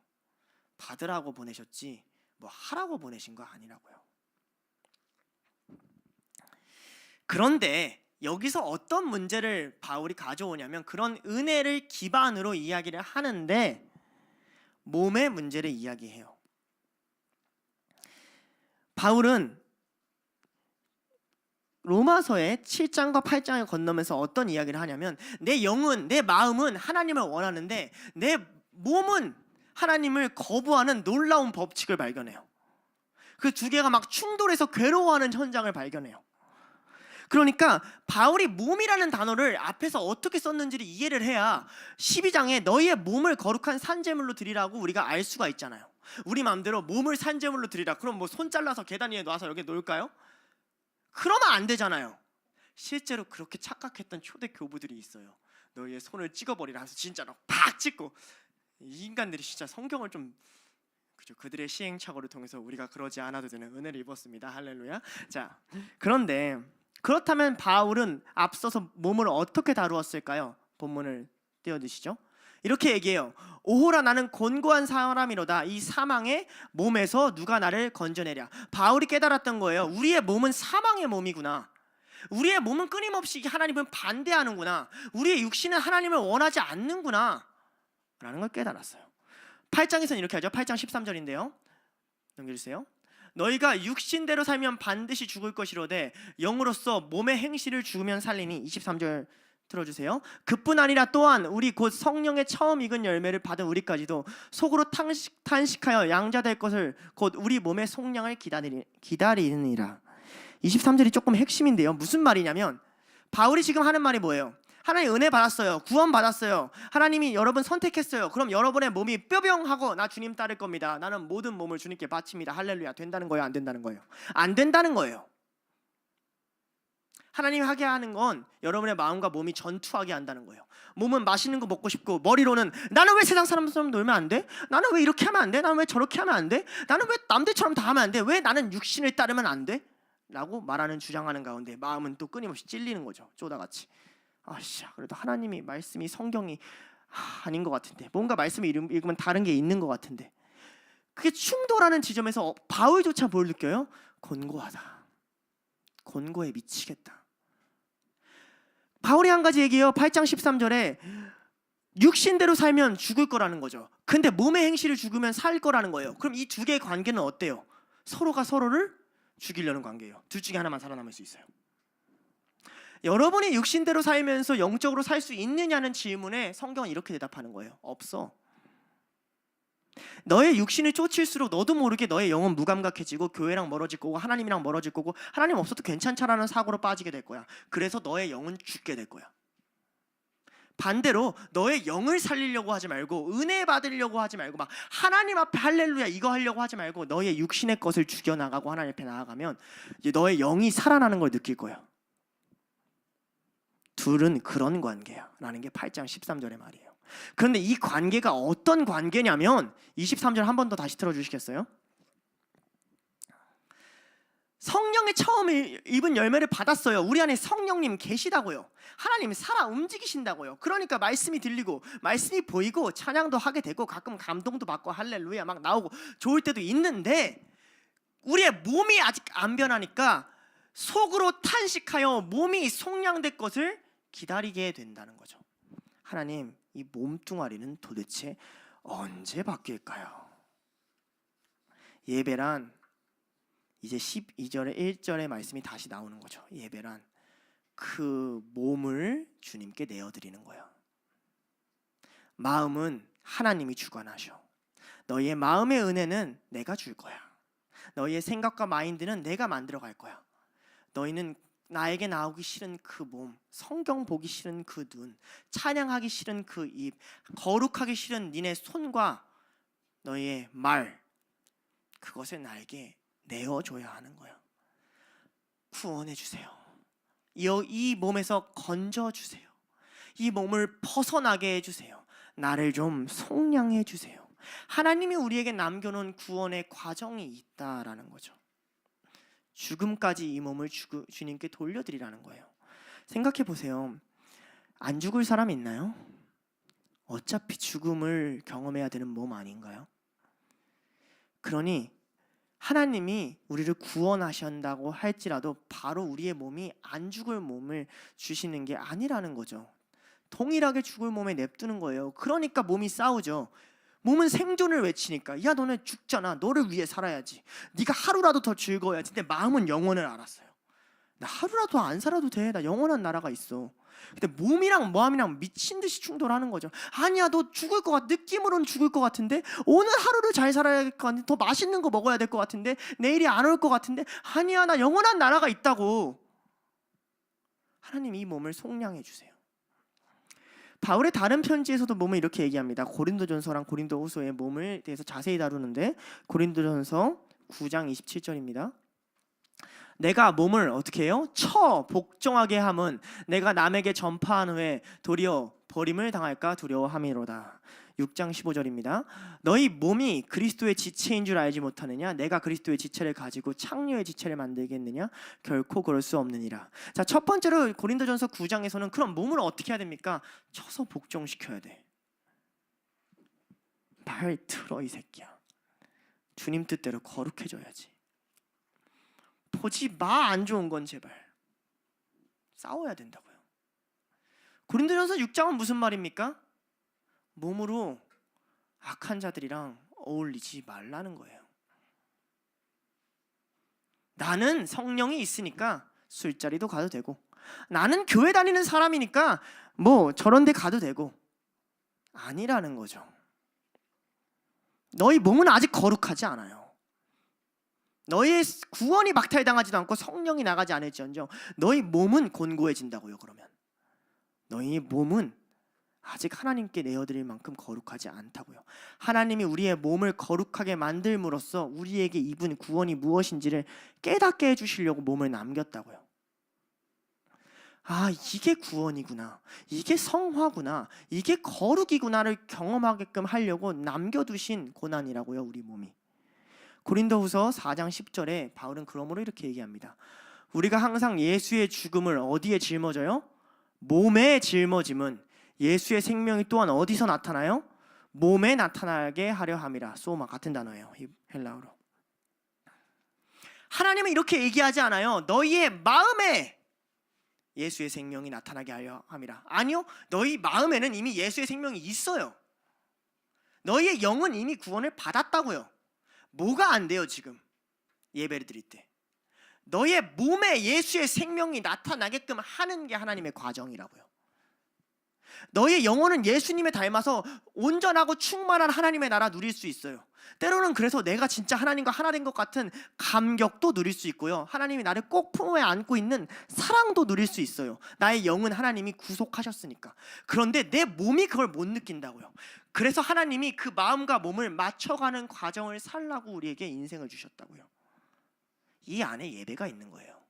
받으라고 보내셨지 뭐 하라고 보내신 거 아니라고요. 그런데 여기서 어떤 문제를 바울이 가져오냐면 그런 은혜를 기반으로 이야기를 하는데 몸의 문제를 이야기해요. 바울은 로마서의 7장과 8장을 건너면서 어떤 이야기를 하냐면 내 영은, 내 마음은 하나님을 원하는데 내 몸은 하나님을 거부하는 놀라운 법칙을 발견해요. 그 두 개가 막 충돌해서 괴로워하는 현장을 발견해요. 그러니까 바울이 몸이라는 단어를 앞에서 어떻게 썼는지를 이해를 해야 12장에 너희의 몸을 거룩한 산제물로 드리라고 우리가 알 수가 있잖아요. 우리 마음대로 몸을 산제물로 드리라. 그럼 뭐 손 잘라서 계단 위에 놔서 여기 놓을까요? 그러면 안 되잖아요. 실제로 그렇게 착각했던 초대 교부들이 있어요. 너희의 손을 찍어버리라 해서 진짜로 팍 찍고, 이 인간들이 진짜 성경을 좀 그들의 시행착오를 통해서 우리가 그러지 않아도 되는 은혜를 입었습니다. 할렐루야. 자, 그런데 그렇다면 바울은 앞서서 몸을 어떻게 다루었을까요? 본문을 띄워주시죠. 이렇게 얘기해요. 오호라 나는 곤고한 사람이로다. 이 사망의 몸에서 누가 나를 건져내랴. 바울이 깨달았던 거예요. 우리의 몸은 사망의 몸이구나. 우리의 몸은 끊임없이 하나님은 반대하는구나. 우리의 육신은 하나님을 원하지 않는구나 라는 걸 깨달았어요. 8장에서는 이렇게 하죠. 8장 13절인데요. 넘겨주세요. 너희가 육신대로 살면 반드시 죽을 것이로되 영으로서 몸의 행실을 죽으면 살리니. 23절 들어주세요. 그뿐 아니라 또한 우리 곧 성령의 처음 익은 열매를 받은 우리까지도 속으로 탄식하여 양자될 것을 곧 우리 몸의 속량을 기다리느니라. 23절이 조금 핵심인데요. 무슨 말이냐면 바울이 지금 하는 말이 뭐예요? 하나님 은혜 받았어요. 구원 받았어요. 하나님이 여러분 선택했어요. 그럼 여러분의 몸이 뼈병하고 나 주님 따를 겁니다. 나는 모든 몸을 주님께 바칩니다. 할렐루야. 된다는 거예요? 안 된다는 거예요? 안 된다는 거예요. 하나님이 하게 하는 건 여러분의 마음과 몸이 전투하게 한다는 거예요. 몸은 맛있는 거 먹고 싶고 머리로는 나는 왜 세상 사람처럼 놀면 안 돼? 나는 왜 이렇게 하면 안 돼? 나는 왜 저렇게 하면 안 돼? 나는 왜 남들처럼 다 하면 안 돼? 왜 나는 육신을 따르면 안 돼? 라고 말하는 주장하는 가운데 마음은 또 끊임없이 찔리는 거죠. 쪼다같이. 아씨, 그래도 하나님이 말씀이 성경이 아닌 것 같은데, 뭔가 말씀을 읽으면 다른 게 있는 것 같은데, 그게 충돌하는 지점에서 바울조차 뭘 느껴요? 곤고하다. 곤고에 미치겠다. 바울이 한 가지 얘기해요. 8장 13절에 육신대로 살면 죽을 거라는 거죠. 근데 몸의 행실을 죽으면 살 거라는 거예요. 그럼 이 두 개의 관계는 어때요? 서로가 서로를 죽이려는 관계예요. 둘 중에 하나만 살아남을 수 있어요. 여러분이 육신대로 살면서 영적으로 살 수 있느냐는 질문에 성경은 이렇게 대답하는 거예요. 없어. 너의 육신을 쫓을수록 너도 모르게 너의 영은 무감각해지고 교회랑 멀어질 거고 하나님이랑 멀어질 거고 하나님 없어도 괜찮잖아는 사고로 빠지게 될 거야. 그래서 너의 영은 죽게 될 거야. 반대로 너의 영을 살리려고 하지 말고 은혜 받으려고 하지 말고 막 하나님 앞에 할렐루야 이거 하려고 하지 말고 너의 육신의 것을 죽여나가고 하나님 앞에 나아가면 이제 너의 영이 살아나는 걸 느낄 거야. 둘은 그런 관계야 라는 게 8장 13절의 말이에요. 그런데 이 관계가 어떤 관계냐면 23절 한 번 더 다시 들어주시겠어요? 성령의 처음 입은 열매를 받았어요. 우리 안에 성령님 계시다고요. 하나님이 살아 움직이신다고요. 그러니까 말씀이 들리고 말씀이 보이고 찬양도 하게 되고 가끔 감동도 받고 할렐루야 막 나오고 좋을 때도 있는데 우리의 몸이 아직 안 변하니까 속으로 탄식하여 몸이 속량될 것을 기다리게 된다는 거죠. 하나님, 이 몸뚱아리는 도대체 언제 바뀔까요? 예배란 이제 12절에 1절의 말씀이 다시 나오는 거죠. 예배란 그 몸을 주님께 내어드리는 거예요. 마음은 하나님이 주관하셔. 너희의 마음의 은혜는 내가 줄 거야. 너희의 생각과 마인드는 내가 만들어 갈 거야. 너희는 나에게 나오기 싫은 그 몸, 성경 보기 싫은 그 눈, 찬양하기 싫은 그 입, 거룩하기 싫은 니네 손과 너희의 말, 그것을 나에게 내어줘야 하는 거야. 구원해 주세요. 이 몸에서 건져 주세요. 이 몸을 벗어나게 해주세요. 나를 좀 속량해 주세요. 하나님이 우리에게 남겨놓은 구원의 과정이 있다라는 거죠. 죽음까지 이 몸을 주님께 돌려드리라는 거예요. 생각해 보세요. 안 죽을 사람 있나요? 어차피 죽음을 경험해야 되는 몸 아닌가요? 그러니 하나님이 우리를 구원하신다고 할지라도 바로 우리의 몸이 안 죽을 몸을 주시는 게 아니라는 거죠. 동일하게 죽을 몸에 냅두는 거예요. 그러니까 몸이 싸우죠. 몸은 생존을 외치니까 야 너네 죽잖아. 너를 위해 살아야지. 네가 하루라도 더 즐거워야지. 근데 마음은 영원을 알았어요. 나 하루라도 안 살아도 돼. 나 영원한 나라가 있어. 근데 몸이랑 마음이랑 미친 듯이 충돌하는 거죠. 아니야 너 죽을 것 같아. 느낌으로는 죽을 것 같은데 오늘 하루를 잘 살아야 될 것 같은데 더 맛있는 거 먹어야 될 것 같은데 내일이 안 올 것 같은데 아니야 나 영원한 나라가 있다고. 하나님 이 몸을 속량해 주세요. 바울의 다른 편지에서도 몸을 이렇게 얘기합니다. 고린도전서랑 고린도후서의 몸을 대해서 자세히 다루는데 고린도전서 9장 27절입니다. 내가 몸을 어떻게 해요? 복종하게 함은 내가 남에게 전파한 후에 도리어 버림을 당할까 두려워함이로다. 6장 15절입니다. 너희 몸이 그리스도의 지체인 줄 알지 못하느냐? 내가 그리스도의 지체를 가지고 창녀의 지체를 만들겠느냐? 결코 그럴 수 없느니라. 자, 첫 번째로 고린도전서 9장에서는 그럼 몸을 어떻게 해야 됩니까? 쳐서 복종시켜야 돼. 말 들어 이 새끼야. 주님 뜻대로 거룩해져야지. 보지 마. 안 좋은 건 제발. 싸워야 된다고요. 고린도전서 6장은 무슨 말입니까? 몸으로 악한 자들이랑 어울리지 말라는 거예요. 나는 성령이 있으니까 술자리도 가도 되고, 나는 교회 다니는 사람이니까 뭐 저런 데 가도 되고. 아니라는 거죠. 너희 몸은 아직 거룩하지 않아요. 너희의 구원이 박탈당하지도 않고 성령이 나가지 않을지언정 너희 몸은 곤고해진다고요. 그러면 너희 몸은 아직 하나님께 내어드릴 만큼 거룩하지 않다고요. 하나님이 우리의 몸을 거룩하게 만들므로써 우리에게 입은 구원이 무엇인지를 깨닫게 해주시려고 몸을 남겼다고요. 아, 이게 구원이구나, 이게 성화구나, 이게 거룩이구나를 경험하게끔 하려고 남겨두신 고난이라고요, 우리 몸이. 고린도후서 4장 10절에 바울은 그러므로 이렇게 얘기합니다. 우리가 항상 예수의 죽음을 어디에 짊어져요? 몸에 짊어짐은 예수의 생명이 또한 어디서 나타나요? 몸에 나타나게 하려 함이라. 소마 같은 단어예요, 헬라어로. 하나님은 이렇게 얘기하지 않아요. 너희의 마음에 예수의 생명이 나타나게 하려 함이라. 아니요, 너희 마음에는 이미 예수의 생명이 있어요. 너희의 영은 이미 구원을 받았다고요. 뭐가 안 돼요? 지금 예배를 드릴 때 너희의 몸에 예수의 생명이 나타나게끔 하는 게 하나님의 과정이라고요. 너희의 영혼은 예수님에 닮아서 온전하고 충만한 하나님의 나라 누릴 수 있어요. 때로는 그래서 내가 진짜 하나님과 하나 된 것 같은 감격도 누릴 수 있고요, 하나님이 나를 꼭 품에 안고 있는 사랑도 누릴 수 있어요. 나의 영은 하나님이 구속하셨으니까. 그런데 내 몸이 그걸 못 느낀다고요. 그래서 하나님이 그 마음과 몸을 맞춰가는 과정을 살라고 우리에게 인생을 주셨다고요. 이 안에 예배가 있는 거예요.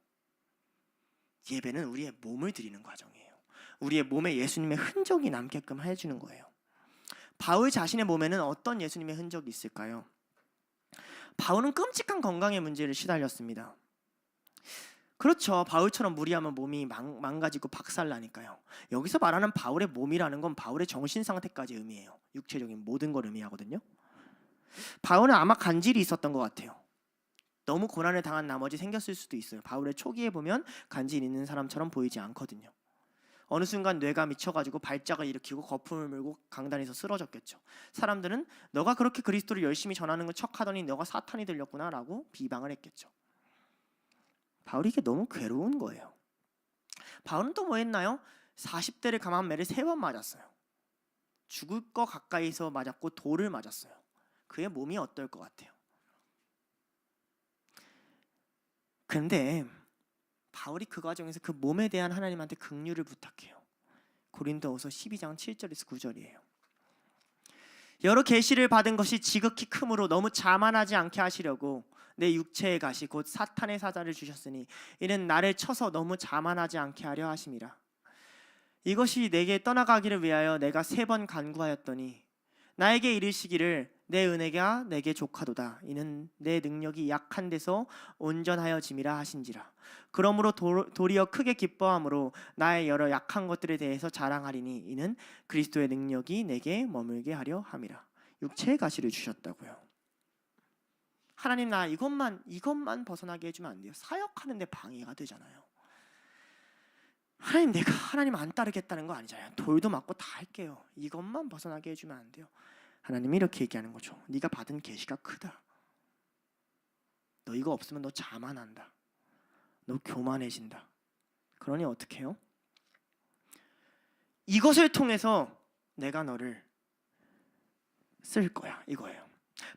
예배는 우리의 몸을 드리는 과정이에요. 우리의 몸에 예수님의 흔적이 남게끔 해주는 거예요. 바울 자신의 몸에는 어떤 예수님의 흔적이 있을까요? 바울은 끔찍한 건강의 문제를 시달렸습니다. 그렇죠. 바울처럼 무리하면 몸이 망가지고 박살나니까요. 여기서 말하는 바울의 몸이라는 건 바울의 정신 상태까지 의미해요. 육체적인 모든 걸 의미하거든요. 바울은 아마 간질이 있었던 것 같아요. 너무 고난을 당한 나머지 생겼을 수도 있어요. 바울의 초기에 보면 간질 있는 사람처럼 보이지 않거든요. 어느 순간 뇌가 미쳐가지고 발작을 일으키고 거품을 물고 강단에서 쓰러졌겠죠. 사람들은 너가 그렇게 그리스도를 열심히 전하는 걸 척하더니 너가 사탄이 들렸구나 라고 비방을 했겠죠. 바울이 이게 너무 괴로운 거예요. 바울은 또 뭐 했나요? 40대를 감한 매를 3번 맞았어요. 죽을 거 가까이서 맞았고 돌을 맞았어요. 그의 몸이 어떨 것 같아요? 그런데 바울이 그 과정에서 그 몸에 대한 하나님한테 긍휼을 부탁해요. 고린도후서 12장 7절에서 9절이에요. 여러 계시를 받은 것이 지극히 크므로 너무 자만하지 않게 하시려고 내 육체의 가시 곧 사탄의 사자를 주셨으니 이는 나를 쳐서 너무 자만하지 않게 하려 하심이라. 이것이 내게 떠나가기를 위하여 내가 3번 간구하였더니 나에게 이르시기를 내 은혜가 내게 족하도다. 이는 내 능력이 약한 데서 온전하여짐이라 하신지라. 그러므로 도리어 크게 기뻐함으로 나의 여러 약한 것들에 대해서 자랑하리니 이는 그리스도의 능력이 내게 머물게 하려 함이라. 육체의 가시를 주셨다고요. 하나님, 나 이것만 벗어나게 해주면 안 돼요. 사역하는 데 방해가 되잖아요. 하나님, 내가 하나님 안 따르겠다는 거 아니잖아요. 돌도 맞고 다 할게요. 이것만 벗어나게 해주면 안 돼요. 하나님이 이렇게 얘기하는 거죠. 네가 받은 계시가 크다. 너 이거 없으면 너 자만한다. 너 교만해진다. 그러니 어떻게 해요? 이것을 통해서 내가 너를 쓸 거야, 이거예요.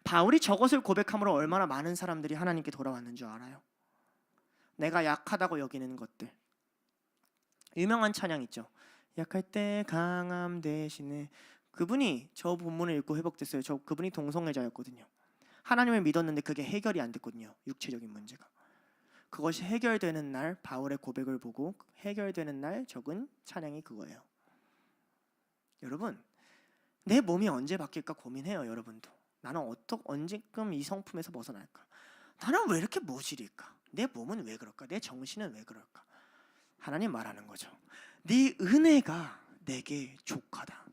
바울이 저것을 고백함으로 얼마나 많은 사람들이 하나님께 돌아왔는 줄 알아요? 내가 약하다고 여기는 것들. 유명한 찬양 있죠. 약할 때 강함 대신에. 그분이 저 본문을 읽고 회복됐어요. 그분이 동성애자였거든요. 하나님을 믿었는데 그게 해결이 안 됐거든요. 육체적인 문제가. 그것이 해결되는 날 바울의 고백을 보고 해결되는 날 적은 찬양이 그거예요. 여러분, 내 몸이 언제 바뀔까 고민해요. 여러분도. 나는 언제쯤 이 성품에서 벗어날까? 나는 왜 이렇게 모질일까? 내 몸은 왜 그럴까? 내 정신은 왜 그럴까? 하나님 말하는 거죠. 네 은혜가 내게 족하다.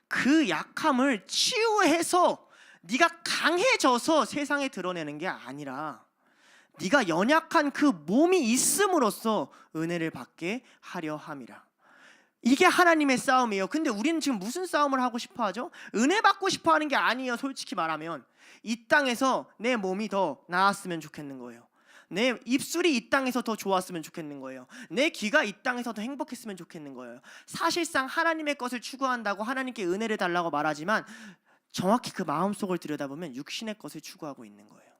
그 약함을 치유해서 네가 강해져서 세상에 드러내는 게 아니라 네가 연약한 그 몸이 있음으로써 은혜를 받게 하려 함이라. 이게 하나님의 싸움이에요. 근데 우리는 지금 무슨 싸움을 하고 싶어 하죠? 은혜 받고 싶어 하는 게 아니에요. 솔직히 말하면 이 땅에서 내 몸이 더 나았으면 좋겠는 거예요. 내 입술이 이 땅에서 더 좋았으면 좋겠는 거예요. 내 귀가 이 땅에서 더 행복했으면 좋겠는 거예요. 사실상 하나님의 것을 추구한다고 하나님께 은혜를 달라고 말하지만 정확히 그 마음속을 들여다보면 육신의 것을 추구하고 있는 거예요.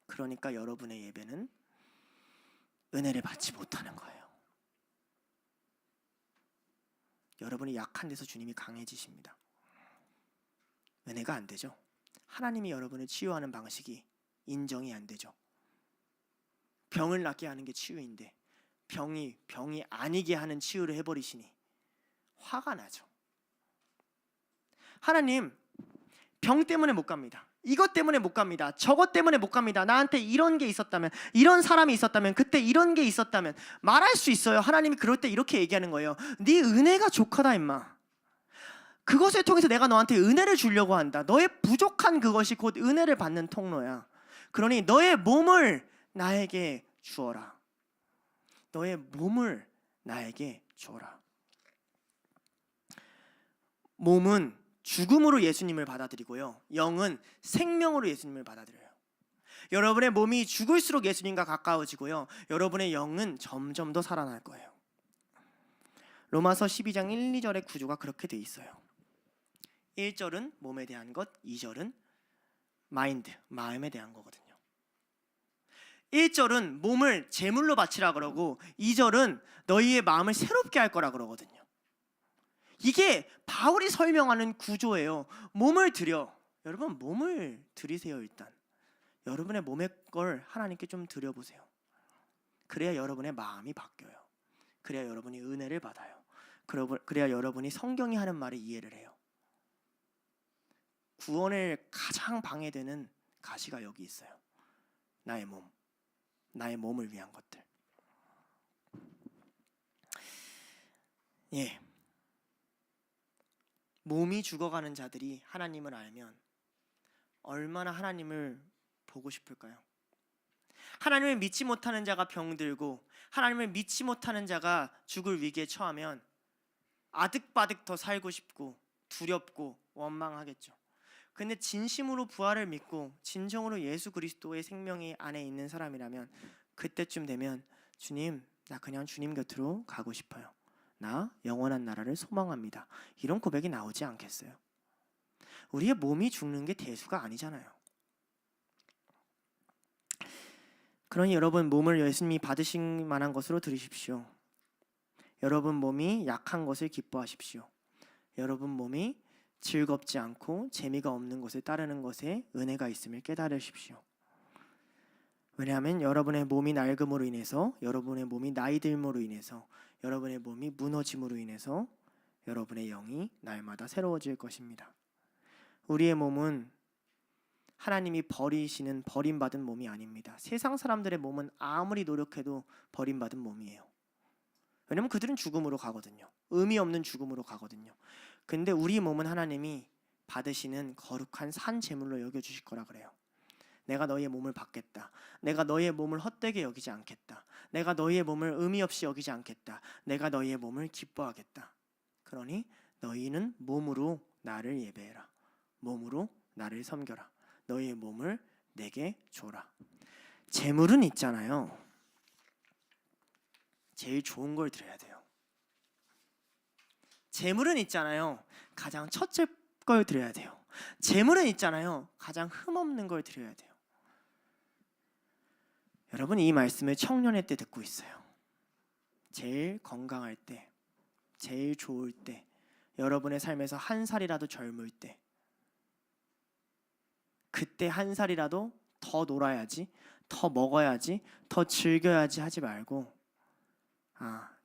그러니까 여러분의 예배는 은혜를 받지 못하는 거예요. 여러분이 약한 데서 주님이 강해지십니다. 은혜가 안 되죠. 하나님이 여러분을 치유하는 방식이 인정이 안 되죠. 병을 낫게 하는 게 치유인데 병이 아니게 하는 치유를 해버리시니 화가 나죠. 하나님, 병 때문에 못 갑니다. 이것 때문에 못 갑니다. 저것 때문에 못 갑니다. 나한테 이런 게 있었다면, 이런 사람이 있었다면, 그때 이런 게 있었다면 말할 수 있어요. 하나님이 그럴 때 이렇게 얘기하는 거예요. 네 은혜가 족하다 임마. 그것을 통해서 내가 너한테 은혜를 주려고 한다. 너의 부족한 그것이 곧 은혜를 받는 통로야. 그러니 너의 몸을 나에게 주어라. 너의 몸을 나에게 주어라. 몸은 죽음으로 예수님을 받아들이고요, 영은 생명으로 예수님을 받아들여요. 여러분의 몸이 죽을수록 예수님과 가까워지고요, 여러분의 영은 점점 더 살아날 거예요. 로마서 12장 1, 2절의 구조가 그렇게 돼 있어요. 1절은 몸에 대한 것, 2절은 마인드, 마음에 대한 거거든요. 1절은 몸을 제물로 바치라 그러고 2절은 너희의 마음을 새롭게 할 거라 그러거든요. 이게 바울이 설명하는 구조예요. 몸을 드려. 여러분, 몸을 드리세요. 일단 여러분의 몸의 걸 하나님께 좀 드려보세요. 그래야 여러분의 마음이 바뀌어요. 그래야 여러분이 은혜를 받아요. 그래야 여러분이 성경이 하는 말을 이해를 해요. 구원을 가장 방해되는 가시가 여기 있어요. 나의 몸, 나의 몸을 위한 것들. 예. 몸이 죽어가는 자들이 하나님을 알면 얼마나 하나님을 보고 싶을까요? 하나님을 믿지 못하는 자가 병들고 하나님을 믿지 못하는 자가 죽을 위기에 처하면 아득바득 더 살고 싶고 두렵고 원망하겠죠. 근데 진심으로 부활을 믿고 진정으로 예수 그리스도의 생명이 안에 있는 사람이라면 그때쯤 되면 주님, 나 그냥 주님 곁으로 가고 싶어요. 나 영원한 나라를 소망합니다. 이런 고백이 나오지 않겠어요? 우리의 몸이 죽는 게 대수가 아니잖아요. 그러니 여러분, 몸을 예수님이 받으실 만한 것으로 들으십시오. 여러분 몸이 약한 것을 기뻐하십시오. 여러분 몸이 즐겁지 않고 재미가 없는 것을 따르는 것에 은혜가 있음을 깨달으십시오. 왜냐하면 여러분의 몸이 낡음으로 인해서, 여러분의 몸이 나이 들므로 인해서, 여러분의 몸이 무너짐으로 인해서 여러분의 영이 날마다 새로워질 것입니다. 우리의 몸은 하나님이 버리시는 버림받은 몸이 아닙니다. 세상 사람들의 몸은 아무리 노력해도 버림받은 몸이에요. 왜냐면 그들은 죽음으로 가거든요. 의미 없는 죽음으로 가거든요. 근데 우리 몸은 하나님이 받으시는 거룩한 산 제물로 여겨주실 거라 그래요. 내가 너희의 몸을 받겠다. 내가 너희의 몸을 헛되게 여기지 않겠다. 내가 너희의 몸을 의미 없이 여기지 않겠다. 내가 너희의 몸을 기뻐하겠다. 그러니 너희는 몸으로 나를 예배해라. 몸으로 나를 섬겨라. 너희의 몸을 내게 줘라. 제물은 있잖아요. 제일 좋은 걸 드려야 돼요. 제물은 있잖아요. 가장 첫째 걸 드려야 돼요. 제물은 있잖아요. 가장 흠없는 걸 드려야 돼요. 여러분, 이 말씀을 청년의 때 듣고 있어요. 제일 건강할 때, 제일 좋을 때, 여러분의 삶에서 한 살이라도 젊을 때, 그때 한 살이라도 더 놀아야지, 더 먹어야지, 더 즐겨야지 하지 말고,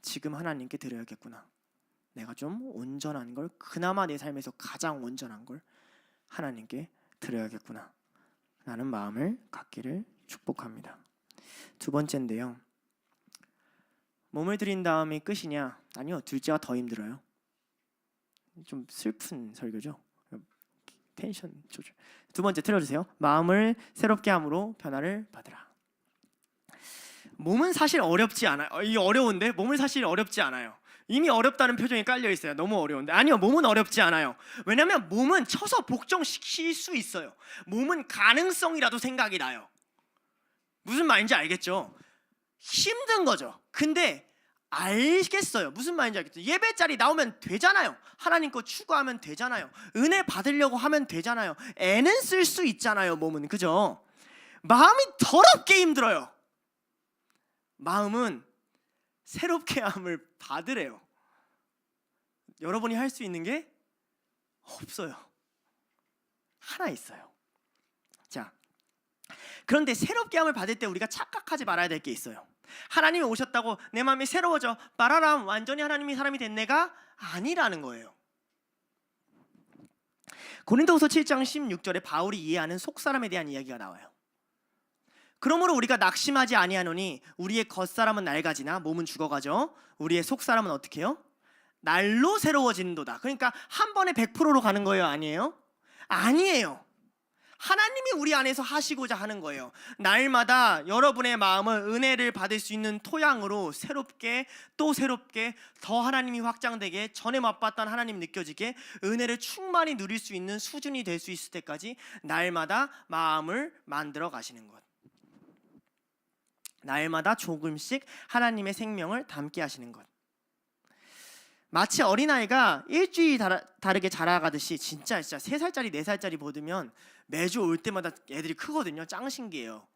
지금 하나님께 드려야겠구나. 내가 좀 온전한 걸, 그나마 내 삶에서 가장 온전한 걸 하나님께 드려야겠구나 라는 마음을 갖기를 축복합니다. 두 번째인데요, 몸을 드린 다음이 끝이냐? 아니요, 둘째가 더 힘들어요. 좀 슬픈 설교죠. 텐션 조절. 두 번째 틀어주세요. 마음을 새롭게 함으로 변화를 받으라. 몸은 사실 어렵지 않아요. 이 어려운데 몸은 사실 어렵지 않아요. 이미 어렵다는 표정이 깔려 있어요. 너무 어려운데. 아니요, 몸은 어렵지 않아요. 왜냐하면 몸은 쳐서 복종시킬 수 있어요. 몸은 가능성이라도 생각이 나요. 무슨 말인지 알겠죠? 힘든 거죠. 근데 알겠어요. 무슨 말인지 알겠죠? 예배 자리 나오면 되잖아요. 하나님 거 추구하면 되잖아요. 은혜 받으려고 하면 되잖아요. 애는 쓸 수 있잖아요. 몸은, 그죠? 마음이 더럽게 힘들어요. 마음은 새롭게 함을 받으래요. 여러분이 할 수 있는 게 없어요. 하나 있어요. 자, 그런데 새롭게 함을 받을 때 우리가 착각하지 말아야 될 게 있어요. 하나님이 오셨다고 내 마음이 새로워져 빠라람 완전히 하나님이 사람이 된 내가 아니라는 거예요. 고린도후서 7장 16절에 바울이 이해하는 속사람에 대한 이야기가 나와요. 그러므로 우리가 낙심하지 아니하노니 우리의 겉사람은 낡아지나 몸은 죽어가죠. 우리의 속사람은 어떻게 해요? 날로 새로워지는도다. 그러니까 한 번에 100%로 가는 거예요? 아니에요? 아니에요. 하나님이 우리 안에서 하시고자 하는 거예요. 날마다 여러분의 마음을 은혜를 받을 수 있는 토양으로 새롭게 또 새롭게 더 하나님이 확장되게, 전에 맛봤던 하나님 느껴지게, 은혜를 충만히 누릴 수 있는 수준이 될 수 있을 때까지 날마다 마음을 만들어 가시는 것. 날마다 조금씩 하나님의 생명을 담게 하시는 것. 마치 어린아이가 일주일이 다르게 자라가듯이 진짜 3살짜리 4살짜리 보면 매주 올 때마다 애들이 크거든요. 짱 신기해요.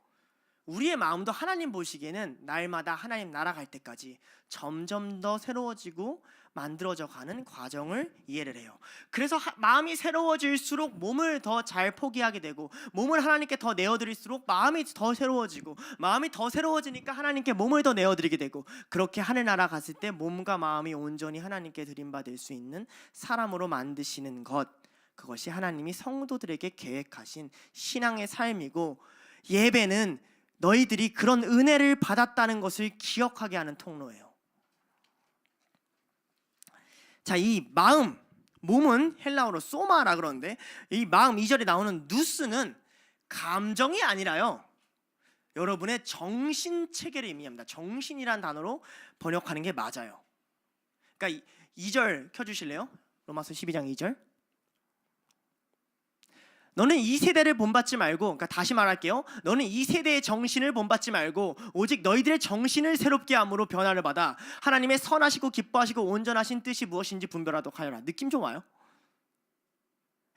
우리의 마음도 하나님 보시기에는 날마다 하나님 나라 갈 때까지 점점 더 새로워지고 만들어져 가는 과정을 이해를 해요. 그래서 마음이 새로워질수록 몸을 더 잘 포기하게 되고, 몸을 하나님께 더 내어드릴수록 마음이 더 새로워지고, 마음이 더 새로워지니까 하나님께 몸을 더 내어드리게 되고, 그렇게 하늘나라 갔을 때 몸과 마음이 온전히 하나님께 드림받을 수 있는 사람으로 만드시는 것, 그것이 하나님이 성도들에게 계획하신 신앙의 삶이고, 예배는 너희들이 그런 은혜를 받았다는 것을 기억하게 하는 통로예요. 자, 이 마음, 몸은 헬라어로 소마라 그러는데, 이 마음 2절에 나오는 누스는 감정이 아니라요, 여러분의 정신 체계를 의미합니다. 정신이란 단어로 번역하는 게 맞아요. 그러니까 2절 켜주실래요? 로마서 12장 2절. 너는 이 세대를 본받지 말고, 그러니까 다시 말할게요. 너는 이 세대의 정신을 본받지 말고 오직 너희들의 정신을 새롭게 함으로 변화를 받아 하나님의 선하시고 기뻐하시고 온전하신 뜻이 무엇인지 분별하도록 하여라. 느낌 좀 와요?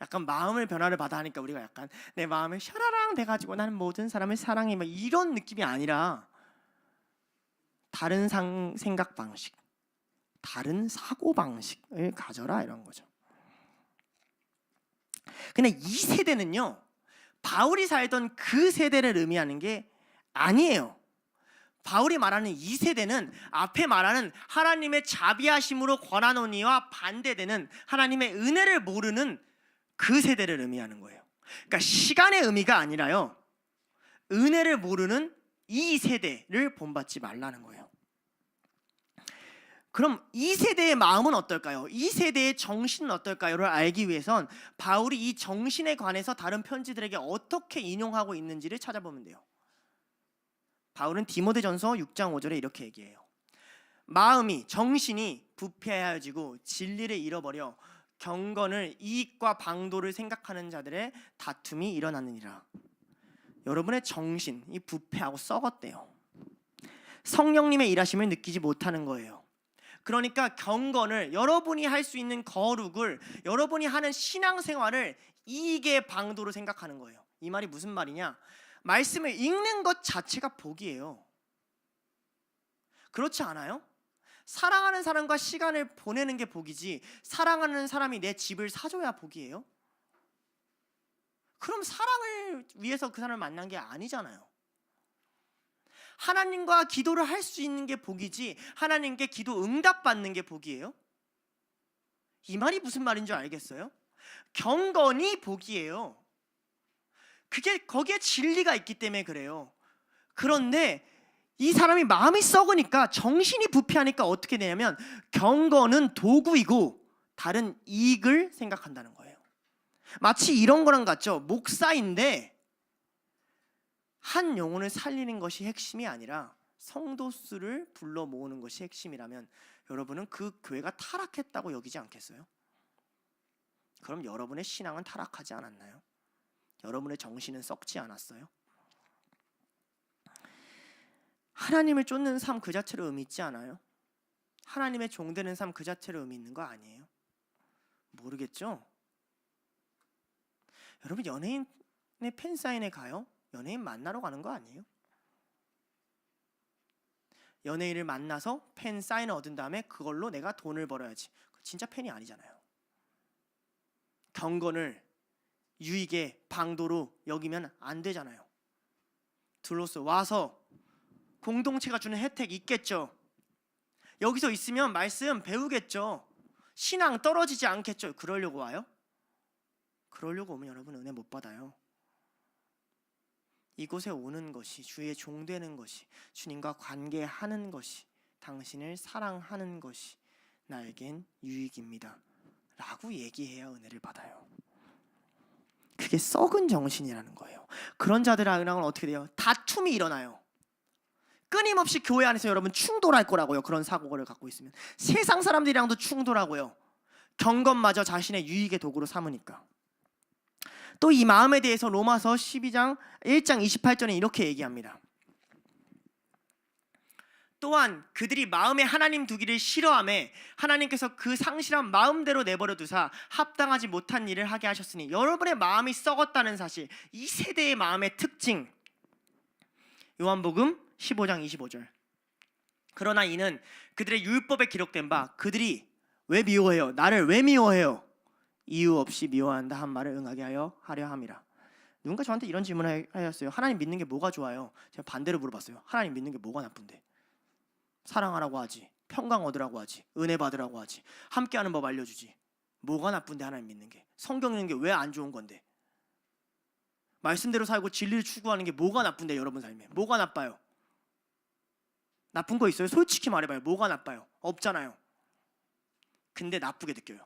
약간 마음을 변화를 받아 하니까 우리가 약간 내 마음을 샤라랑 돼가지고 나는 모든 사람을 사랑해, 막 이런 느낌이 아니라 다른 생각 방식, 다른 사고 방식을 가져라, 이런 거죠. 근데 이 세대는요, 바울이 살던 그 세대를 의미하는 게 아니에요. 바울이 말하는 이 세대는 앞에 말하는 하나님의 자비하심으로 권하노니와 반대되는 하나님의 은혜를 모르는 그 세대를 의미하는 거예요. 그러니까 시간의 의미가 아니라요, 은혜를 모르는 이 세대를 본받지 말라는 거예요. 그럼 이 세대의 마음은 어떨까요? 이 세대의 정신은 어떨까요?를 알기 위해선 바울이 이 정신에 관해서 다른 편지들에게 어떻게 인용하고 있는지를 찾아보면 돼요. 바울은 디모데전서 6장 5절에 이렇게 얘기해요. 마음이, 정신이 부패하여지고 진리를 잃어버려 경건을, 이익과 방도를 생각하는 자들의 다툼이 일어나느니라. 여러분의 정신이 부패하고 썩었대요. 성령님의 일하심을 느끼지 못하는 거예요. 그러니까 경건을, 여러분이 할 수 있는 거룩을, 여러분이 하는 신앙생활을 이익의 방도로 생각하는 거예요. 이 말이 무슨 말이냐? 말씀을 읽는 것 자체가 복이에요. 그렇지 않아요? 사랑하는 사람과 시간을 보내는 게 복이지, 사랑하는 사람이 내 집을 사줘야 복이에요? 그럼 사랑을 위해서 그 사람을 만난 게 아니잖아요. 하나님과 기도를 할 수 있는 게 복이지, 하나님께 기도 응답받는 게 복이에요? 이 말이 무슨 말인 줄 알겠어요? 경건이 복이에요. 거기에 진리가 있기 때문에 그래요. 그런데 이 사람이 마음이 썩으니까, 정신이 부패하니까 어떻게 되냐면 경건은 도구이고 다른 이익을 생각한다는 거예요. 마치 이런 거랑 같죠. 목사인데 한 영혼을 살리는 것이 핵심이 아니라 성도 수를 불러 모으는 것이 핵심이라면 여러분은 그 교회가 타락했다고 여기지 않겠어요? 그럼 여러분의 신앙은 타락하지 않았나요? 여러분의 정신은 썩지 않았어요? 하나님을 쫓는 삶 그 자체로 의미 있지 않아요? 하나님의 종되는 삶 그 자체로 의미 있는 거 아니에요? 모르겠죠? 여러분 연예인의 팬사인회 가요? 연예인 만나러 가는 거 아니에요? 연예인을 만나서 팬 사인을 얻은 다음에 그걸로 내가 돈을 벌어야지. 진짜 팬이 아니잖아요. 경건을 유익의 방도로 여기면 안 되잖아요. 둘러서 와서 공동체가 주는 혜택 있겠죠. 여기서 있으면 말씀 배우겠죠. 신앙 떨어지지 않겠죠. 그러려고 와요? 그러려고 오면 여러분 은혜 못 받아요. 이곳에 오는 것이, 주의 종되는 것이, 주님과 관계하는 것이, 당신을 사랑하는 것이 나에겐 유익입니다 라고 얘기해야 은혜를 받아요. 그게 썩은 정신이라는 거예요. 그런 자들이랑은 어떻게 돼요? 다툼이 일어나요. 끊임없이 교회 안에서 여러분 충돌할 거라고요. 그런 사고를 갖고 있으면 세상 사람들이랑도 충돌하고요. 경건마저 자신의 유익의 도구로 삼으니까. 또 이 마음에 대해서 로마서 1장 28절에 이렇게 얘기합니다. 또한 그들이 마음에 하나님 두기를 싫어하며 하나님께서 그 상실한 마음대로 내버려 두사 합당하지 못한 일을 하게 하셨으니, 여러분의 마음이 썩었다는 사실, 이 세대의 마음의 특징. 요한복음 15장 25절. 그러나 이는 그들의 율법에 기록된 바 그들이 왜 미워해요? 나를 왜 미워해요? 이유 없이 미워한다 한 말을 응하게 하려 함이라. 누군가 저한테 이런 질문을 하였어요. 하나님 믿는 게 뭐가 좋아요? 제가 반대로 물어봤어요. 하나님 믿는 게 뭐가 나쁜데? 사랑하라고 하지, 평강 얻으라고 하지, 은혜 받으라고 하지, 함께하는 법 알려주지. 뭐가 나쁜데 하나님 믿는 게? 성경 읽는 게 왜 안 좋은 건데? 말씀대로 살고 진리를 추구하는 게 뭐가 나쁜데? 여러분 삶에 뭐가 나빠요? 나쁜 거 있어요? 솔직히 말해봐요. 뭐가 나빠요? 없잖아요. 근데 나쁘게 느껴요.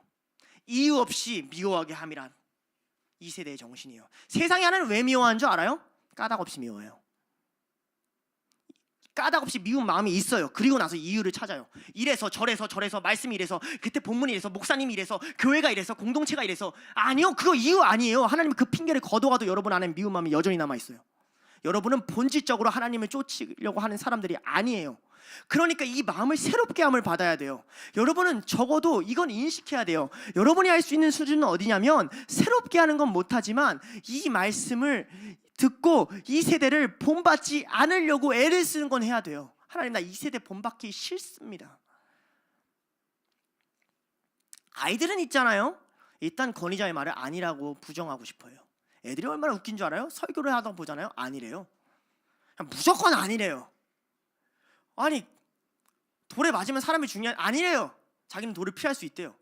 이유 없이 미워하게 함이란 이 세대의 정신이에요. 세상에 하나는 왜 미워하는 줄 알아요? 까닭 없이 미워해요. 까닭 없이 미운 마음이 있어요. 그리고 나서 이유를 찾아요. 이래서 저래서 말씀이 이래서, 그때 본문이 이래서, 목사님이 이래서, 교회가 이래서, 공동체가 이래서. 아니요, 그거 이유 아니에요. 하나님 그 핑계를 거둬가도 여러분 안에 미운 마음이 여전히 남아있어요. 여러분은 본질적으로 하나님을 쫓으려고 하는 사람들이 아니에요. 그러니까 이 마음을 새롭게 함을 받아야 돼요. 여러분은 적어도 이건 인식해야 돼요. 여러분이 할 수 있는 수준은 어디냐면, 새롭게 하는 건 못하지만 이 말씀을 듣고 이 세대를 본받지 않으려고 애를 쓰는 건 해야 돼요. 하나님, 나 이 세대 본받기 싫습니다. 아이들은 있잖아요. 일단 권위자의 말을 아니라고 부정하고 싶어요. 애들이 얼마나 웃긴 줄 알아요? 설교를 하다 보잖아요. 아니래요. 그냥 무조건 아니래요. 아니, 돌에 맞으면 사람이 아니래요. 자기는 돌을 피할 수 있대요.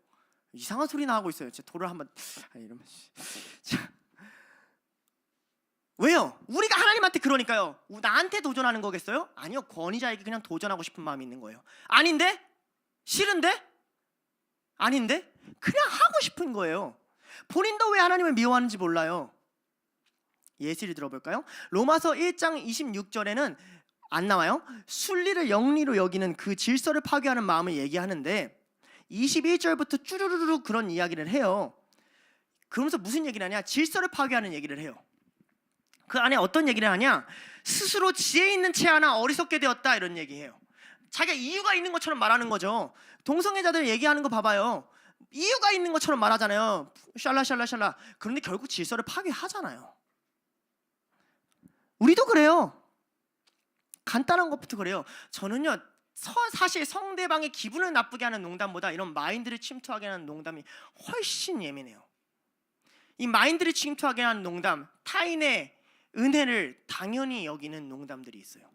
이상한 소리나 하고 있어요. 제 돌을 한번 이러면 자, 왜요? 우리가 하나님한테 그러니까요. 나한테 도전하는 거겠어요? 아니요. 권위자에게 그냥 도전하고 싶은 마음이 있는 거예요. 아닌데? 싫은데? 아닌데? 그냥 하고 싶은 거예요. 본인도 왜 하나님을 미워하는지 몰라요. 예시를 들어볼까요? 로마서 1장 26절에는 안 나와요. 순리를 영리로 여기는 그 질서를 파괴하는 마음을 얘기하는데 21절부터 쭈루루루 그런 이야기를 해요. 그러면서 무슨 얘기를 하냐? 질서를 파괴하는 얘기를 해요. 그 안에 어떤 얘기를 하냐? 스스로 지혜 있는 채 하나 어리석게 되었다, 이런 얘기해요. 자기가 이유가 있는 것처럼 말하는 거죠. 동성애자들 얘기하는 거 봐봐요. 이유가 있는 것처럼 말하잖아요. 샬라샬라샬라. 그런데 결국 질서를 파괴하잖아요. 우리도 그래요. 간단한 것부터 그래요. 저는요, 사실 상대방의 기분을 나쁘게 하는 농담보다 이런 마인드를 침투하게 하는 농담이 훨씬 예민해요. 이 마인드를 침투하게 하는 농담, 타인의 은혜를 당연히 여기는 농담들이 있어요.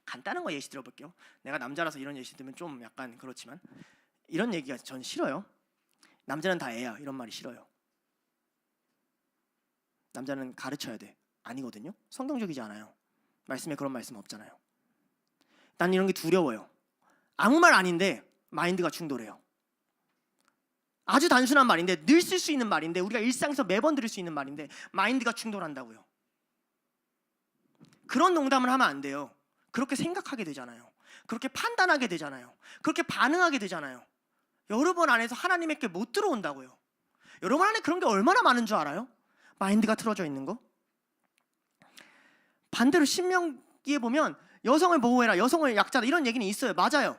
간단한 거 예시 들어볼게요. 내가 남자라서 이런 예시 들으면 좀 약간 그렇지만, 이런 얘기가 전 싫어요. 남자는 다 애야, 이런 말이 싫어요. 남자는 가르쳐야 돼. 아니거든요. 성경적이지 않아요. 말씀에 그런 말씀 없잖아요. 난 이런 게 두려워요. 아무 말 아닌데 마인드가 충돌해요. 아주 단순한 말인데, 늘 쓸 수 있는 말인데, 우리가 일상에서 매번 들을 수 있는 말인데 마인드가 충돌한다고요. 그런 농담을 하면 안 돼요. 그렇게 생각하게 되잖아요. 그렇게 판단하게 되잖아요. 그렇게 반응하게 되잖아요. 여러분 안에서 하나님께 못 들어온다고요. 여러분 안에 그런 게 얼마나 많은 줄 알아요? 마인드가 틀어져 있는 거. 반대로 신명기에 보면 여성을 보호해라, 여성을 약자다, 이런 얘기는 있어요. 맞아요.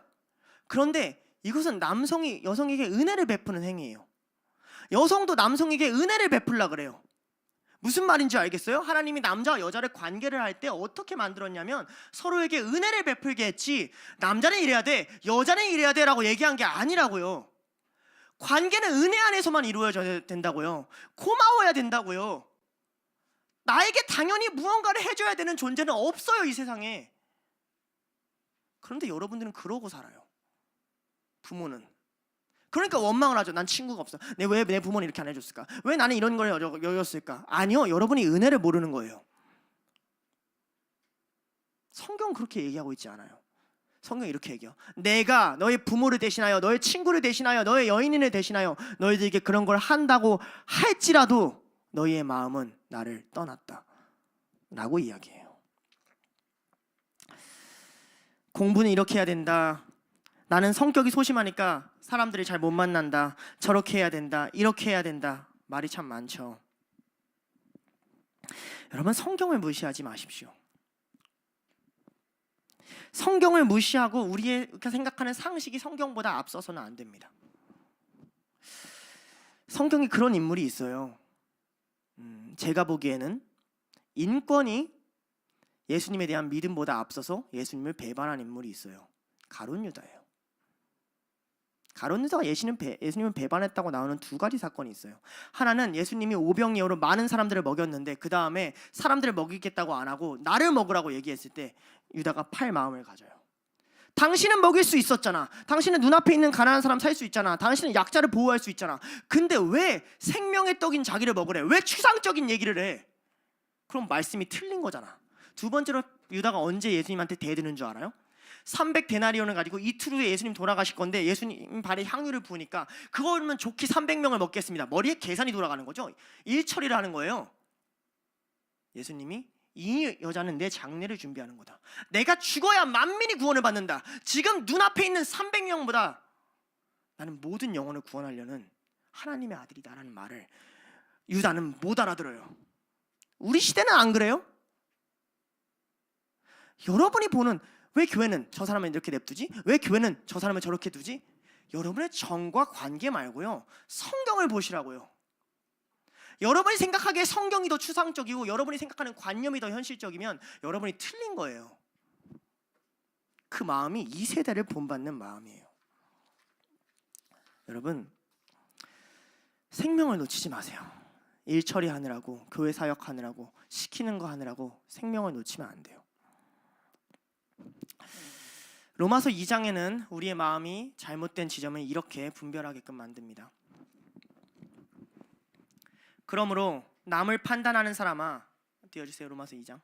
그런데 이것은 남성이 여성에게 은혜를 베푸는 행위예요. 여성도 남성에게 은혜를 베풀라 그래요. 무슨 말인지 알겠어요? 하나님이 남자와 여자를 관계를 할 때 어떻게 만들었냐면 서로에게 은혜를 베풀게 했지, 남자는 이래야 돼, 여자는 이래야 돼 라고 얘기한 게 아니라고요. 관계는 은혜 안에서만 이루어져야 된다고요. 고마워야 된다고요. 나에게 당연히 무언가를 해줘야 되는 존재는 없어요, 이 세상에. 그런데 여러분들은 그러고 살아요. 부모는. 그러니까 원망을 하죠. 난 친구가 없어. 왜 내 부모는 이렇게 안 해줬을까? 왜 나는 이런 걸 여겼을까? 아니요, 여러분이 은혜를 모르는 거예요. 성경은 그렇게 얘기하고 있지 않아요. 성경이 이렇게 얘기해요. 내가 너의 부모를 대신하여, 너의 친구를 대신하여, 너의 여인을 대신하여 너희들에게 그런 걸 한다고 할지라도 너희의 마음은 나를 떠났다 라고 이야기해요. 공부는 이렇게 해야 된다, 나는 성격이 소심하니까 사람들이 잘 못 만난다, 저렇게 해야 된다, 이렇게 해야 된다, 말이 참 많죠. 여러분, 성경을 무시하지 마십시오. 성경을 무시하고 우리가 생각하는 상식이 성경보다 앞서서는 안 됩니다. 성경에 그런 인물이 있어요. 제가 보기에는 인권이 예수님에 대한 믿음보다 앞서서 예수님을 배반한 인물이 있어요. 가룟 유다예요. 가룟 유다가 예수님을 배반했다고 나오는 두 가지 사건이 있어요. 하나는 예수님이 오병이어로 많은 사람들을 먹였는데 그 다음에 사람들을 먹이겠다고 안 하고 나를 먹으라고 얘기했을 때 유다가 팔 마음을 가져요. 당신은 먹일 수 있었잖아. 당신은 눈앞에 있는 가난한 사람 살 수 있잖아. 당신은 약자를 보호할 수 있잖아. 근데 왜 생명의 떡인 자기를 먹으래? 왜 추상적인 얘기를 해? 그럼 말씀이 틀린 거잖아. 두 번째로 유다가 언제 예수님한테 대드는 줄 알아요? 300데나리온을 가지고 이틀 후에 예수님 돌아가실 건데 예수님 발에 향유를 부으니까 그거면 좋게 300명을 먹겠습니다. 머리에 계산이 돌아가는 거죠. 일처리를 하는 거예요. 예수님이 이 여자는 내 장례를 준비하는 거다. 내가 죽어야 만민이 구원을 받는다. 지금 눈앞에 있는 300명보다 나는 모든 영혼을 구원하려는 하나님의 아들이다라는 말을 유다는 못 알아들어요. 우리 시대는 안 그래요? 여러분이 보는, 왜 교회는 저 사람을 이렇게 냅두지? 왜 교회는 저 사람을 저렇게 두지? 여러분의 정과 관계 말고요, 성경을 보시라고요. 여러분이 생각하기에 성경이 더 추상적이고 여러분이 생각하는 관념이 더 현실적이면 여러분이 틀린 거예요. 그 마음이 이 세대를 본받는 마음이에요. 여러분, 생명을 놓치지 마세요. 일 처리하느라고, 교회 사역하느라고, 시키는 거 하느라고 생명을 놓치면 안 돼요. 로마서 2장에는 우리의 마음이 잘못된 지점을 이렇게 분별하게끔 만듭니다. 그러므로 남을 판단하는 사람아, 띄워주세요. 로마서 2장.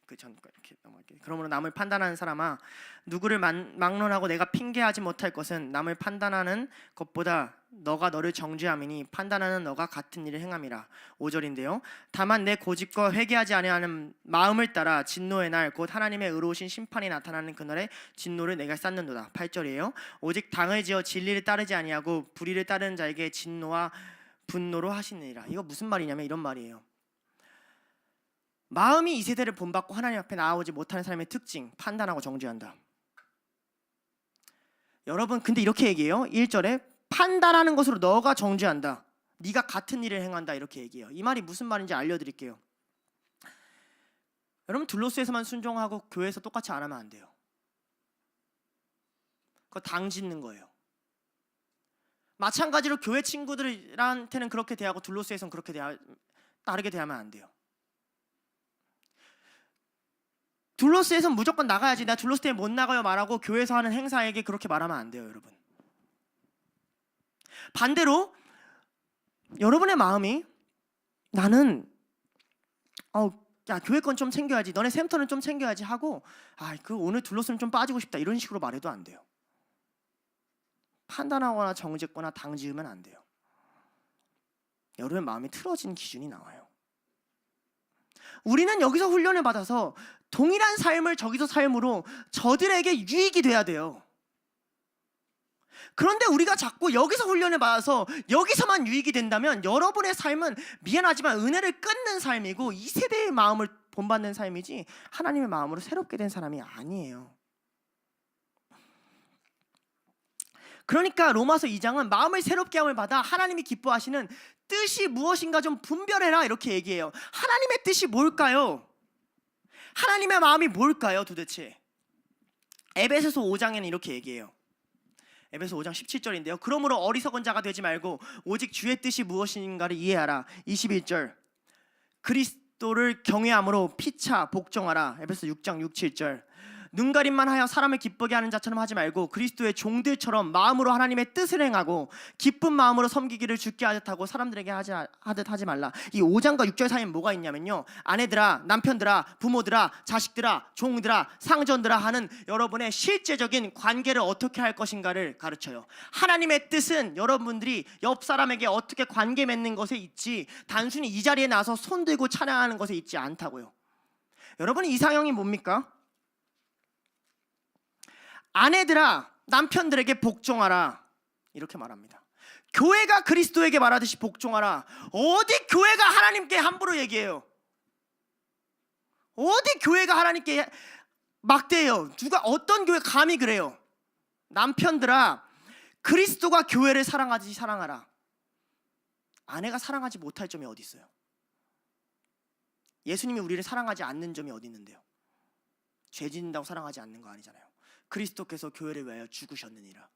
이렇게 넘어갈게요. 그러므로 남을 판단하는 사람아, 누구를 막론하고 내가 핑계하지 못할 것은 남을 판단하는 것보다 너가 너를 정죄함이니 판단하는 너가 같은 일을 행함이라. 5절인데요. 다만 내 고집과 회개하지 아니하는 마음을 따라 진노의 날 곧 하나님의 의로우신 심판이 나타나는 그날에 진노를 내가 쌓는도다. 8절이에요. 오직 당을 지어 진리를 따르지 아니하고 불의를 따르는 자에게 진노와 분노로 하시느니라. 이거 무슨 말이냐면 이런 말이에요. 마음이 이 세대를 본받고 하나님 앞에 나아오지 못하는 사람의 특징, 판단하고 정죄한다. 여러분, 근데 이렇게 얘기해요. 1절에 판단하는 것으로 너가 정죄한다. 네가 같은 일을 행한다, 이렇게 얘기해요. 이 말이 무슨 말인지 알려드릴게요. 여러분, 둘로스에서만 순종하고 교회에서 똑같이 안 하면 안 돼요. 그거 당 짓는 거예요. 마찬가지로 교회 친구들한테는 그렇게 대하고 둘로스에서는 그렇게 다르게 대하면 안 돼요. 둘로스에서는 무조건 나가야지, 나 둘로스 때문에 못 나가요 말하고 교회에서 하는 행사에게 그렇게 말하면 안 돼요. 여러분, 반대로 여러분의 마음이 나는 야, 교회 건 좀 챙겨야지, 너네 샘터는 좀 챙겨야지 하고 오늘 둘로스는 좀 빠지고 싶다, 이런 식으로 말해도 안 돼요. 판단하거나 정죄거나 당 지으면 안 돼요. 여러분의 마음이 틀어진 기준이 나와요. 우리는 여기서 훈련을 받아서 동일한 삶을 저기서 삶으로 저들에게 유익이 돼야 돼요. 그런데 우리가 자꾸 여기서 훈련을 받아서 여기서만 유익이 된다면 여러분의 삶은 미안하지만 은혜를 끊는 삶이고 이 세대의 마음을 본받는 삶이지 하나님의 마음으로 새롭게 된 사람이 아니에요. 그러니까 로마서 2장은 마음을 새롭게 함을 받아 하나님이 기뻐하시는 뜻이 무엇인가 좀 분별해라 이렇게 얘기해요. 하나님의 뜻이 뭘까요? 하나님의 마음이 뭘까요 도대체? 에베소서 5장에는 이렇게 얘기해요. 에베소 5장 17절인데요. 그러므로 어리석은 자가 되지 말고 오직 주의 뜻이 무엇인가를 이해하라. 21절 그리스도를 경외함으로 피차 복종하라. 에베소 6장 6, 7절 눈가림만 하여 사람을 기쁘게 하는 자처럼 하지 말고 그리스도의 종들처럼 마음으로 하나님의 뜻을 행하고 기쁜 마음으로 섬기기를 주께 하듯 하고 사람들에게 하듯 하지 말라. 이 5장과 6절 사이에 뭐가 있냐면요, 아내들아, 남편들아, 부모들아, 자식들아, 종들아, 상전들아 하는 여러분의 실제적인 관계를 어떻게 할 것인가를 가르쳐요. 하나님의 뜻은 여러분들이 옆 사람에게 어떻게 관계 맺는 것에 있지 단순히 이 자리에 나서 손 들고 찬양하는 것에 있지 않다고요. 여러분, 이상형이 뭡니까? 아내들아 남편들에게 복종하라 이렇게 말합니다. 교회가 그리스도에게 말하듯이 복종하라. 어디 교회가 하나님께 함부로 얘기해요? 어디 교회가 하나님께 막대해요? 누가 어떤 교회 감히 그래요? 남편들아 그리스도가 교회를 사랑하듯이 사랑하라. 아내가 사랑하지 못할 점이 어디 있어요? 예수님이 우리를 사랑하지 않는 점이 어디 있는데요? 죄 짓는다고 사랑하지 않는 거 아니잖아요. 그리스도께서 교회를 위하여 죽으셨느니라.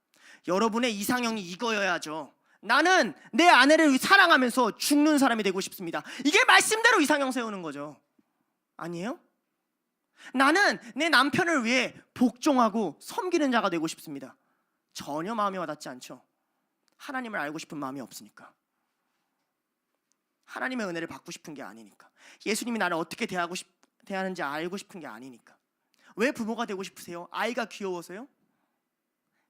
여러분의 이상형이 이거여야죠. 나는 내 아내를 사랑하면서 죽는 사람이 되고 싶습니다. 이게 말씀대로 이상형 세우는 거죠. 아니에요? 나는 내 남편을 위해 복종하고 섬기는 자가 되고 싶습니다. 전혀 마음이 와닿지 않죠. 하나님을 알고 싶은 마음이 없으니까. 하나님의 은혜를 받고 싶은 게 아니니까. 예수님이 나를 어떻게 대하는지 알고 싶은 게 아니니까. 왜 부모가 되고 싶으세요? 아이가 귀여워서요?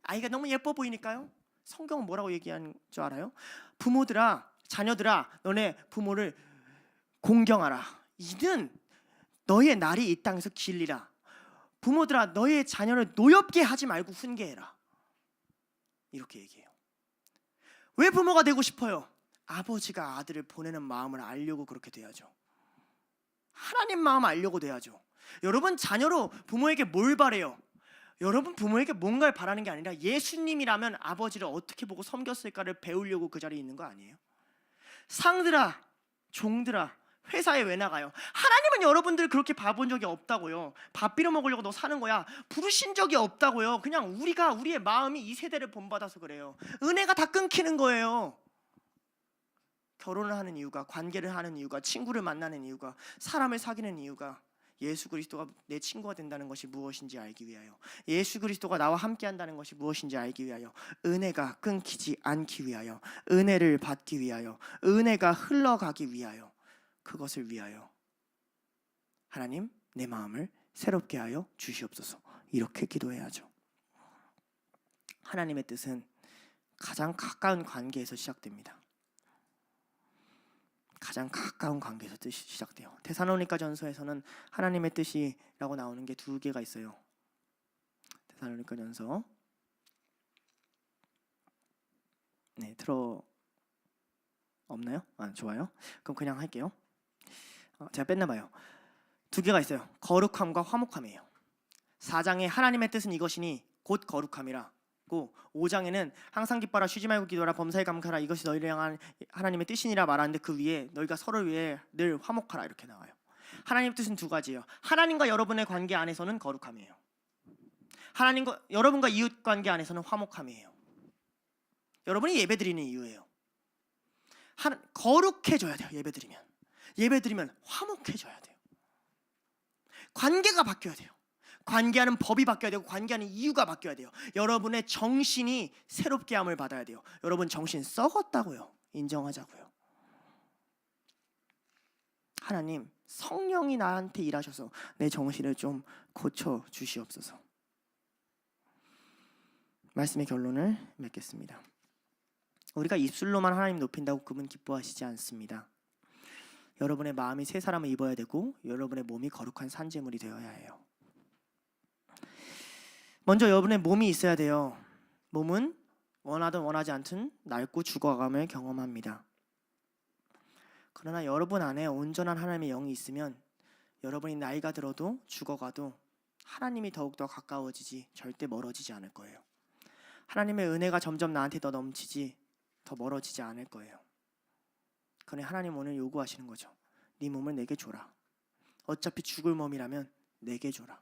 아이가 너무 예뻐 보이니까요? 성경은 뭐라고 얘기하는 줄 알아요? 부모들아, 자녀들아, 너네 부모를 공경하라. 이는 너의 날이 이 땅에서 길리라. 부모들아, 너의 자녀를 노엽게 하지 말고 훈계해라. 이렇게 얘기해요. 왜 부모가 되고 싶어요? 아버지가 아들을 보내는 마음을 알려고 그렇게 돼야죠. 하나님 마음 알려고 돼야죠. 여러분, 자녀로 부모에게 뭘 바래요? 여러분, 부모에게 뭔가를 바라는 게 아니라 예수님이라면 아버지를 어떻게 보고 섬겼을까를 배우려고 그 자리에 있는 거 아니에요? 상들아, 종들아, 회사에 왜 나가요? 하나님은 여러분들 그렇게 봐본 적이 없다고요. 밥 빌어 먹으려고 너 사는 거야 부르신 적이 없다고요. 그냥 우리의 마음이 이 세대를 본받아서 그래요. 은혜가 다 끊기는 거예요. 결혼을 하는 이유가, 관계를 하는 이유가, 친구를 만나는 이유가, 사람을 사귀는 이유가 예수 그리스도가 내 친구가 된다는 것이 무엇인지 알기 위하여, 예수 그리스도가 나와 함께 한다는 것이 무엇인지 알기 위하여, 은혜가 끊기지 않기 위하여, 은혜를 받기 위하여, 은혜가 흘러가기 위하여, 그것을 위하여 하나님 내 마음을 새롭게 하여 주시옵소서 이렇게 기도해야죠. 하나님의 뜻은 가장 가까운 관계에서 시작됩니다. 가장 가까운 관계에서 뜻이 시작돼요. 데살로니가 전서에서는 하나님의 뜻이라고 나오는 게 두 개가 있어요. 데살로니가 전서 없나요? 좋아요. 그럼 그냥 할게요. 제가 뺐나 봐요. 두 개가 있어요. 거룩함과 화목함이에요. 4장에 하나님의 뜻은 이것이니 곧 거룩함이라. 5장에는 항상 기뻐라 쉬지 말고 기도하라 범사에 감사하라 이것이 너희를 향한 하나님의 뜻이니라 말하는데 그 위에 너희가 서로 위해 늘 화목하라 이렇게 나와요. 하나님의 뜻은 두 가지예요. 하나님과 여러분의 관계 안에서는 거룩함이에요. 하나님과 여러분과 이웃 관계 안에서는 화목함이에요. 여러분이 예배드리는 이유예요. 거룩해져야 돼요. 예배드리면 화목해져야 돼요. 관계가 바뀌어야 돼요. 관계하는 법이 바뀌어야 되고 관계하는 이유가 바뀌어야 돼요. 여러분의 정신이 새롭게 함을 받아야 돼요. 여러분 정신 썩었다고요. 인정하자고요. 하나님 성령이 나한테 일하셔서 내 정신을 좀 고쳐 주시옵소서. 말씀의 결론을 맺겠습니다. 우리가 입술로만 하나님 높인다고 그분 기뻐하시지 않습니다. 여러분의 마음이 새 사람을 입어야 되고 여러분의 몸이 거룩한 산재물이 되어야 해요. 먼저 여러분의 몸이 있어야 돼요. 몸은 원하든 원하지 않든 낡고 죽어감을 경험합니다. 그러나 여러분 안에 온전한 하나님의 영이 있으면 여러분이 나이가 들어도 죽어가도 하나님이 더욱더 가까워지지 절대 멀어지지 않을 거예요. 하나님의 은혜가 점점 나한테 더 넘치지 더 멀어지지 않을 거예요. 그러니 하나님 오늘 요구하시는 거죠. 네 몸을 내게 줘라. 어차피 죽을 몸이라면 내게 줘라.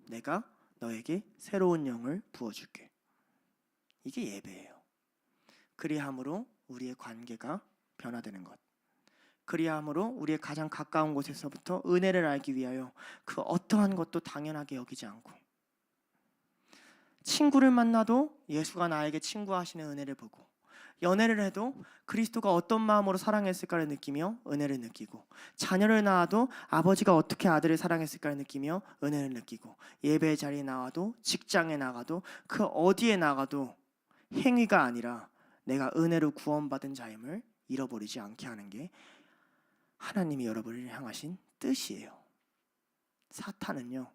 내가 너에게 새로운 영을 부어줄게. 이게 예배예요. 그리함으로 우리의 관계가 변화되는 것. 그리함으로 우리의 가장 가까운 곳에서부터 은혜를 알기 위하여 그 어떠한 것도 당연하게 여기지 않고, 친구를 만나도 예수가 나에게 친구하시는 은혜를 보고, 연애를 해도 그리스도가 어떤 마음으로 사랑했을까를 느끼며 은혜를 느끼고, 자녀를 낳아도 아버지가 어떻게 아들을 사랑했을까를 느끼며 은혜를 느끼고, 예배의 자리에 나와도 직장에 나가도 그 어디에 나가도 행위가 아니라 내가 은혜로 구원받은 자임을 잃어버리지 않게 하는 게 하나님이 여러분을 향하신 뜻이에요. 사탄은요,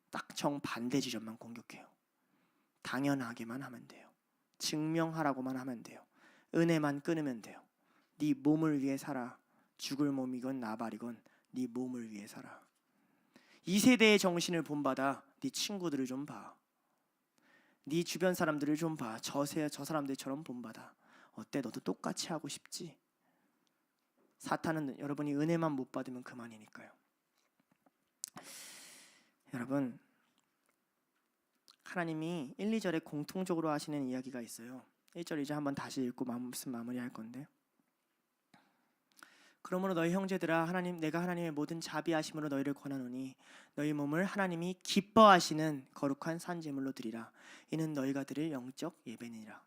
딱 정반대 지점만 공격해요. 당연하게만 하면 돼요. 증명하라고만 하면 돼요. 은혜만 끊으면 돼요. 네 몸을 위해 살아. 죽을 몸이건 나발이건 네 몸을 위해 살아. 이 세대의 정신을 본받아. 네 친구들을 좀 봐. 네 주변 사람들을 좀 봐. 저 사람들처럼 본받아. 어때? 너도 똑같이 하고 싶지? 사탄은 여러분이 은혜만 못 받으면 그만이니까요. 여러분, 하나님이 1, 2절에 공통적으로 하시는 이야기가 있어요. 1절, 2절 한번 다시 읽고 무슨 마무리할 건데, 그러므로 너희 형제들아, 내가 하나님의 모든 자비하심으로 너희를 권하노니 너희 몸을 하나님이 기뻐하시는 거룩한 산제물로 드리라. 이는 너희가 드릴 영적 예배니라.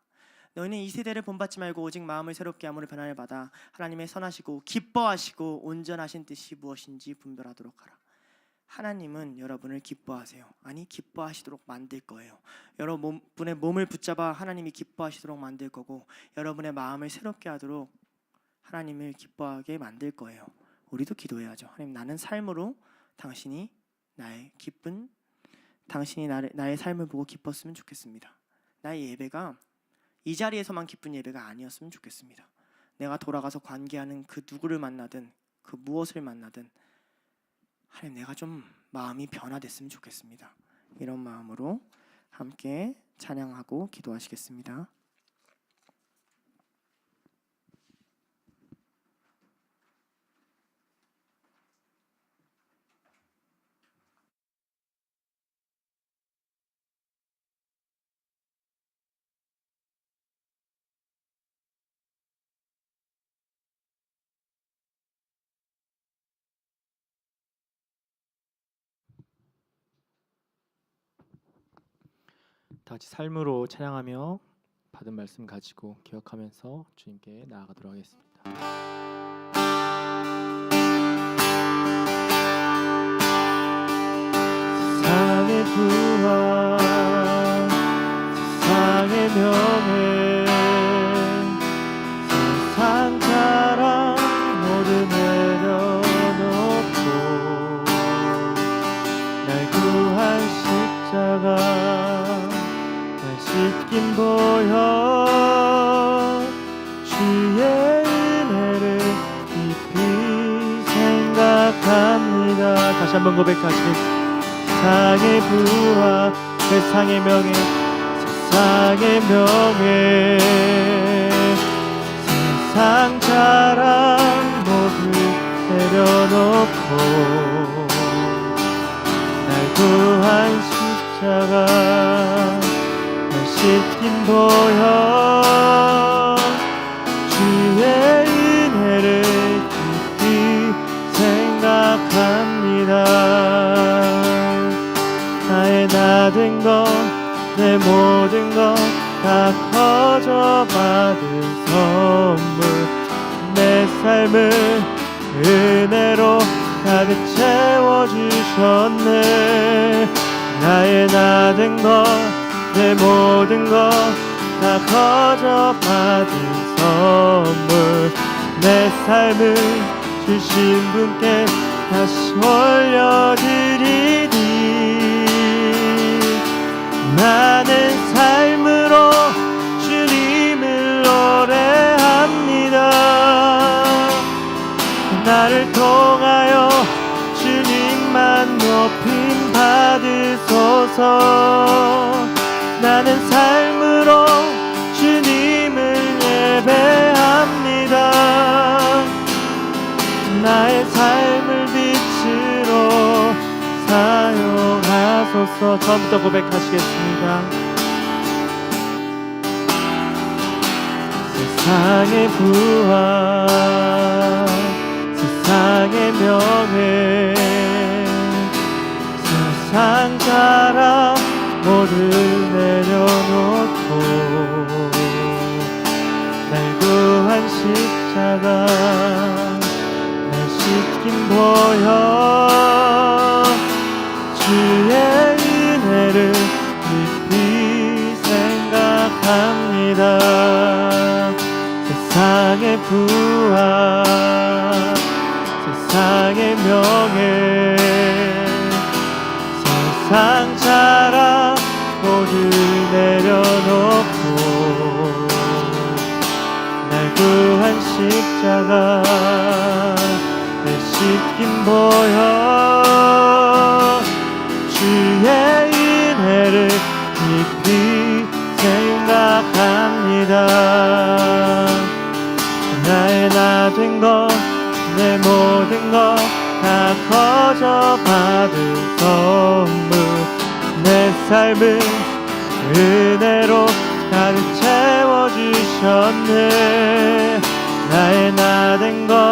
너희는 이 세대를 본받지 말고 오직 마음을 새롭게 함으로 변화를 받아 하나님의 선하시고 기뻐하시고 온전하신 뜻이 무엇인지 분별하도록 하라. 하나님은 여러분을 기뻐하세요. 아니, 기뻐하시도록 만들 거예요. 여러분의 몸을 붙잡아 하나님이 기뻐하시도록 만들 거고, 여러분의 마음을 새롭게 하도록 하나님을 기뻐하게 만들 거예요. 우리도 기도해야죠. 하나님, 나는 삶으로 당신이 나의 삶을 보고 기뻤으면 좋겠습니다. 나의 예배가 이 자리에서만 기쁜 예배가 아니었으면 좋겠습니다. 내가 돌아가서 관계하는 그 누구를 만나든 그 무엇을 만나든 하나님, 내가 좀 마음이 변화됐으면 좋겠습니다. 이런 마음으로 함께 찬양하고 기도하시겠습니다. 다 같이 삶으로 찬양하며 받은 말씀 가지고 기억하면서 주님께 나아가도록 하겠습니다. 세상의 부활, 세상의 명예, 세상 자랑 모두 내려놓고 날 구한 십자가 씻긴 보혈, 주의 은혜를 깊이 생각합니다. 다시 한번 고백하시겠습니다. 세상의 부활, 세상의 명예, 세상의 명예, 세상 자랑 모두 내려놓고 날 구한 십자가 씻긴 보혈, 주의 은혜를 깊이 생각합니다. 나의 나 된 것, 내 모든 것 다 거저 받은 선물, 내 삶을 은혜로 가득 채워주셨네. 나의 나 된 것, 내 모든 것 다 거저 받은 선물, 내 삶을 주신 분께 다시 올려드리리. 나는 삶으로 나를 통하여 주님만 높임 받으소서. 나는 삶으로 주님을 예배합니다. 나의 삶을 빛으로 사용하소서. 처음부터 고백하시겠습니다. 세상의 부활, 세상의 명예, 세상 자랑 모두 내려놓고 날 구한 십자가 날 씻긴 보혈, 주의 은혜를 깊이 생각합니다. 세상의 부활, 세상의 명예, 세상 자랑 모두 내려놓고 날 구한 십자가 내 씻긴 보혈, 주의 은혜를 깊이 생각합니다. 나의 나 된 것, 내 모든 것 다 거저 받은 선물, 내 삶을 은혜로 가득 채워주셨네. 나의 나 된 것,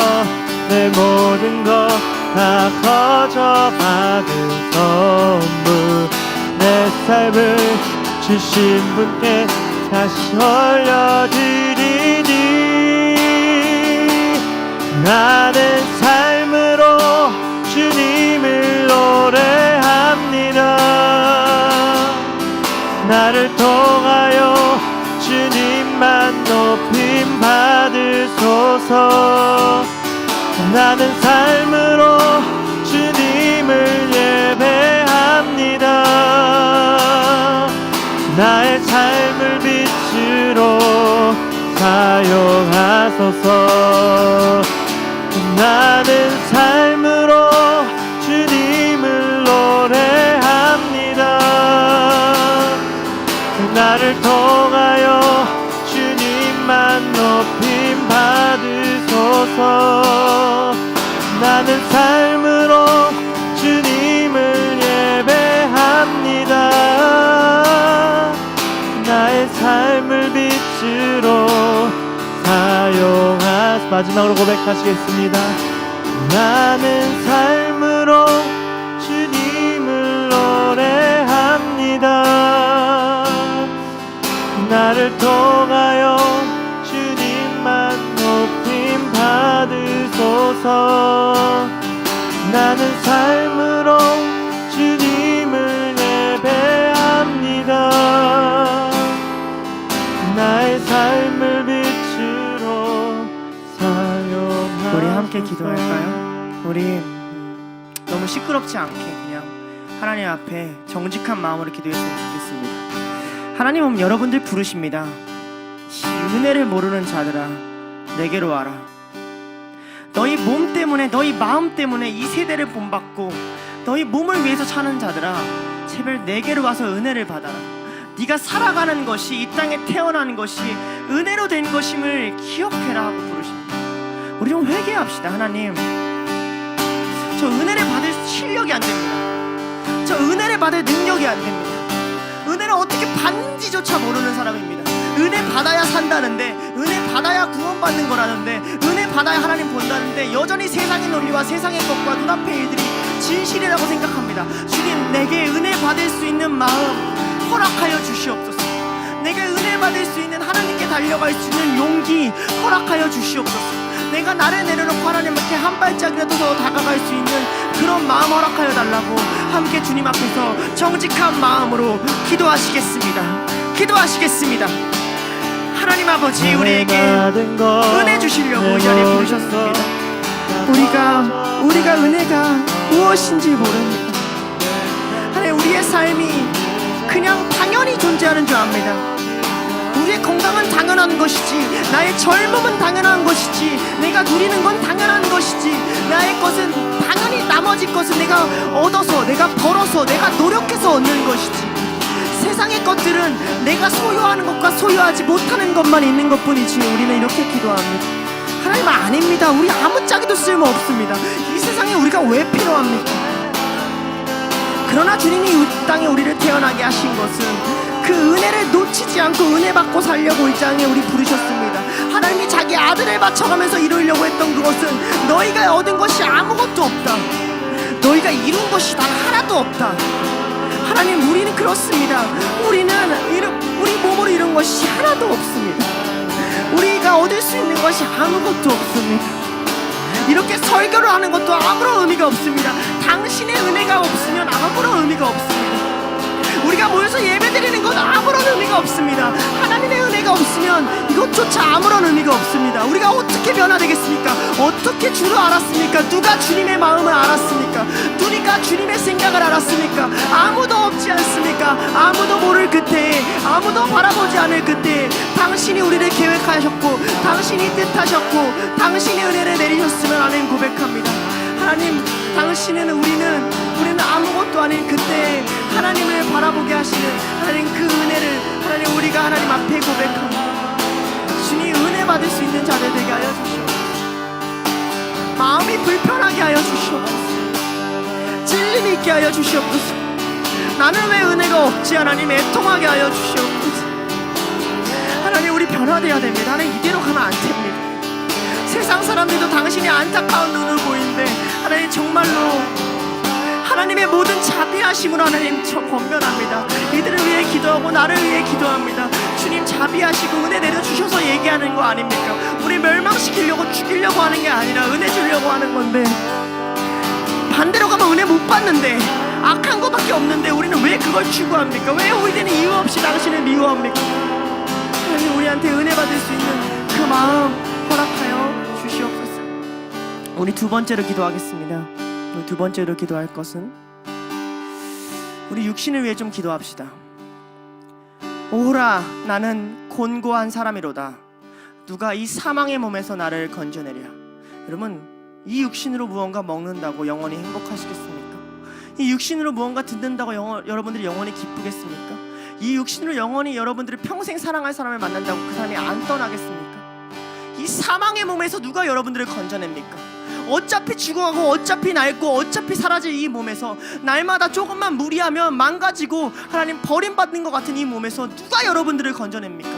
내 모든 것 다 거저 받은 선물, 내 삶을 주신 분께 다시 올려드리니 나는 삶으로 주님을 노래합니다. 나를 통하여 주님만 높임 받으소서. 나는 삶으로 주님을 예배합니다. 나의 삶을 빛으로 사용하소서. 나는 삶으로 주님을 노래합니다. 나를 통하여 주님만 높임 받으소서. 나는 삶으로 주님을 예배합니다. 나의 삶을 빛으로 사용하소서. 마지막으로 고백하시겠습니다. 나는 삶으로 주님을 노래합니다. 나를 통하여 주님만 높임 받으소서. 나는 삶으로 주님을 예배합니다. 나의 삶을 빛으로 사용하소서. 우리 함께 기도할까요? 우리 너무 시끄럽지 않게 그냥 하나님 앞에 정직한 마음으로 기도했으면 좋겠습니다. 하나님은 여러분들 부르십니다. 은혜를 모르는 자들아, 내게로 와라. 너희 몸 때문에, 너희 마음 때문에 이 세대를 본받고 너희 몸을 위해서 사는 자들아, 제발 내게로 와서 은혜를 받아라. 네가 살아가는 것이, 이 땅에 태어난 것이 은혜로 된 것임을 기억해라 하고 부르십니다. 우리 좀 회개합시다. 하나님, 저 은혜를 받을 실력이 안 됩니다. 저 은혜를 받을 능력이 안 됩니다. 은혜를 어떻게 받는지조차 모르는 사람입니다. 은혜 받아야 산다는데, 은혜 받아야 구원받는 거라는데, 은혜 받아야 하나님 본다는데 여전히 세상의 논리와 세상의 것과 눈앞의 일들이 진실이라고 생각합니다. 주님, 내게 은혜 받을 수 있는 마음 허락하여 주시옵소서. 내가 은혜 받을 수 있는, 하나님께 달려갈 수 있는 용기 허락하여 주시옵소서. 내가 나를 내려놓고 하나님 앞에 한 발짝이라도 더 다가갈 수 있는 그런 마음 허락하여 달라고 함께 주님 앞에서 정직한 마음으로 기도하시겠습니다. 기도하시겠습니다. 하나님 아버지, 우리에게 은혜 주시려고 이 자리에 부르셨습니다. 우리가 은혜가 무엇인지 모릅니다. 하나님, 우리의 삶이 그냥 당연히 존재하는 줄 압니다. 우리의 건강은 당연한 것이지, 나의 젊음은 당연한 것이지, 내가 누리는 건 당연한 것이지 나의 것은 당연히 나머지 것은 내가 얻어서 내가 벌어서 내가 노력해서 얻는 것이지 세상의 것들은 내가 소유하는 것과 소유하지 못하는 것만 있는 것뿐이지. 우리는 이렇게 기도합니다. 하나님 아닙니다. 우리 아무짝에도 쓸모없습니다. 이 세상에 우리가 왜 필요합니까? 그러나 주님이 이 땅에 우리를 태어나게 하신 것은 그 은혜를 놓치지 않고 은혜 받고 살려고 이 땅에 우리 부르셨습니다. 하나님이 자기 아들을 바쳐가면서 이루려고 했던 그것은 너희가 얻은 것이 아무것도 없다. 너희가 이룬 것이 단 하나도 없다. 하나님 우리는 그렇습니다. 우리 몸으로 이룬 것이 하나도 없습니다. 우리가 얻을 수 있는 것이 아무것도 없습니다. 이렇게 설교를 하는 것도 아무런 의미가 없습니다. 당신의 은혜가 없으면 아무런 의미가 없습니다. 우리가 모여서 예배드리는 건 아무런 의미가 없습니다. 하나님의 은혜가 없으면 이것조차 아무런 의미가 없습니다. 우리가 어떻게 변화되겠습니까? 어떻게 주를 알았습니까? 누가 주님의 마음을 알았습니까? 누가 주님의 생각을 알았습니까? 아무도 없지 않습니까? 아무도 모를 그때에, 아무도 바라보지 않을 그때에 당신이 우리를 계획하셨고 당신이 뜻하셨고 당신의 은혜를 내리셨으면 하나님 고백합니다. 하나님 당신은 우리는 아무것도 아닌 그때 하나님을 바라보게 하시는 하나님 그 은혜를 하나님 우리가 하나님 앞에 고백합니다. 주님 은혜 받을 수 있는 자들 되게 하여 주시옵소서. 마음이 불편하게 하여 주시옵소서. 찔림 있게 하여 주시옵소서. 나는 왜 은혜가 없지? 하나님 애통하게 하여 주시옵소서. 하나님 우리 변화되어야 됩니다. 하나님 이대로 가면 안 됩니다. 세상 사람들도 당신이 안타까운 눈을 보이는데 하나님 정말로 하나님의 모든 자비하심으로 하나님 저 권면합니다. 이들을 위해 기도하고 나를 위해 기도합니다. 주님 자비하시고 은혜 내려주셔서 얘기하는 거 아닙니까? 우리 멸망시키려고 죽이려고 하는 게 아니라 은혜 주려고 하는 건데 반대로 가면 은혜 못 받는데 악한 것밖에 없는데 우리는 왜 그걸 추구합니까? 왜 우리는 이유 없이 당신을 미워합니까? 하나님 우리한테 은혜 받을 수 있는 그 마음 허락하여 주시옵소서. 우리 두 번째로 기도하겠습니다. 우리 두 번째로 기도할 것은 우리 육신을 위해 좀 기도합시다. 오라 나는 곤고한 사람이로다. 누가 이 사망의 몸에서 나를 건져내랴. 여러분 이 육신으로 무언가 먹는다고 영원히 행복하시겠습니까? 이 육신으로 무언가 듣는다고 여러분들이 영원히 기쁘겠습니까? 이 육신으로 영원히 여러분들을 평생 사랑할 사람을 만난다고 그 사람이 안 떠나겠습니까? 이 사망의 몸에서 누가 여러분들을 건져냅니까? 어차피 죽어가고 어차피 낡고 어차피 사라질 이 몸에서 날마다 조금만 무리하면 망가지고 하나님 버림받는 것 같은 이 몸에서 누가 여러분들을 건져냅니까?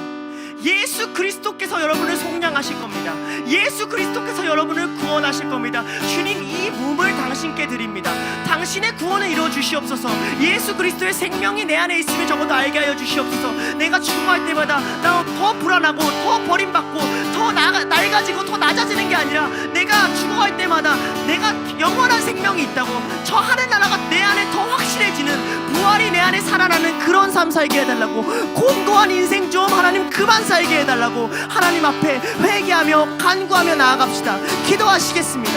예수 그리스도께서 여러분을 속량하실 겁니다. 예수 그리스도께서 여러분을 구원하실 겁니다. 주님 이 몸을 당신께 드립니다. 당신의 구원을 이루어 주시옵소서. 예수 그리스도의 생명이 내 안에 있으면 적어도 알게 하여 주시옵소서. 내가 죽어갈 때마다 나 더 불안하고 더 버림받고 더 낡아지고 더 낮아지는 게 아니라 내가 죽어갈 때마다 내가 영원한 생명이 있다고 저 하늘나라가 내 안에 더 확실해지는 부활이 내 안에 살아나는 그런 삶 살게 해달라고 곤고한 인생 좀 하나님 그만 살게 해달라고 하나님 앞에 회개하며 간구하며 나아갑시다. 기도하시겠습니다.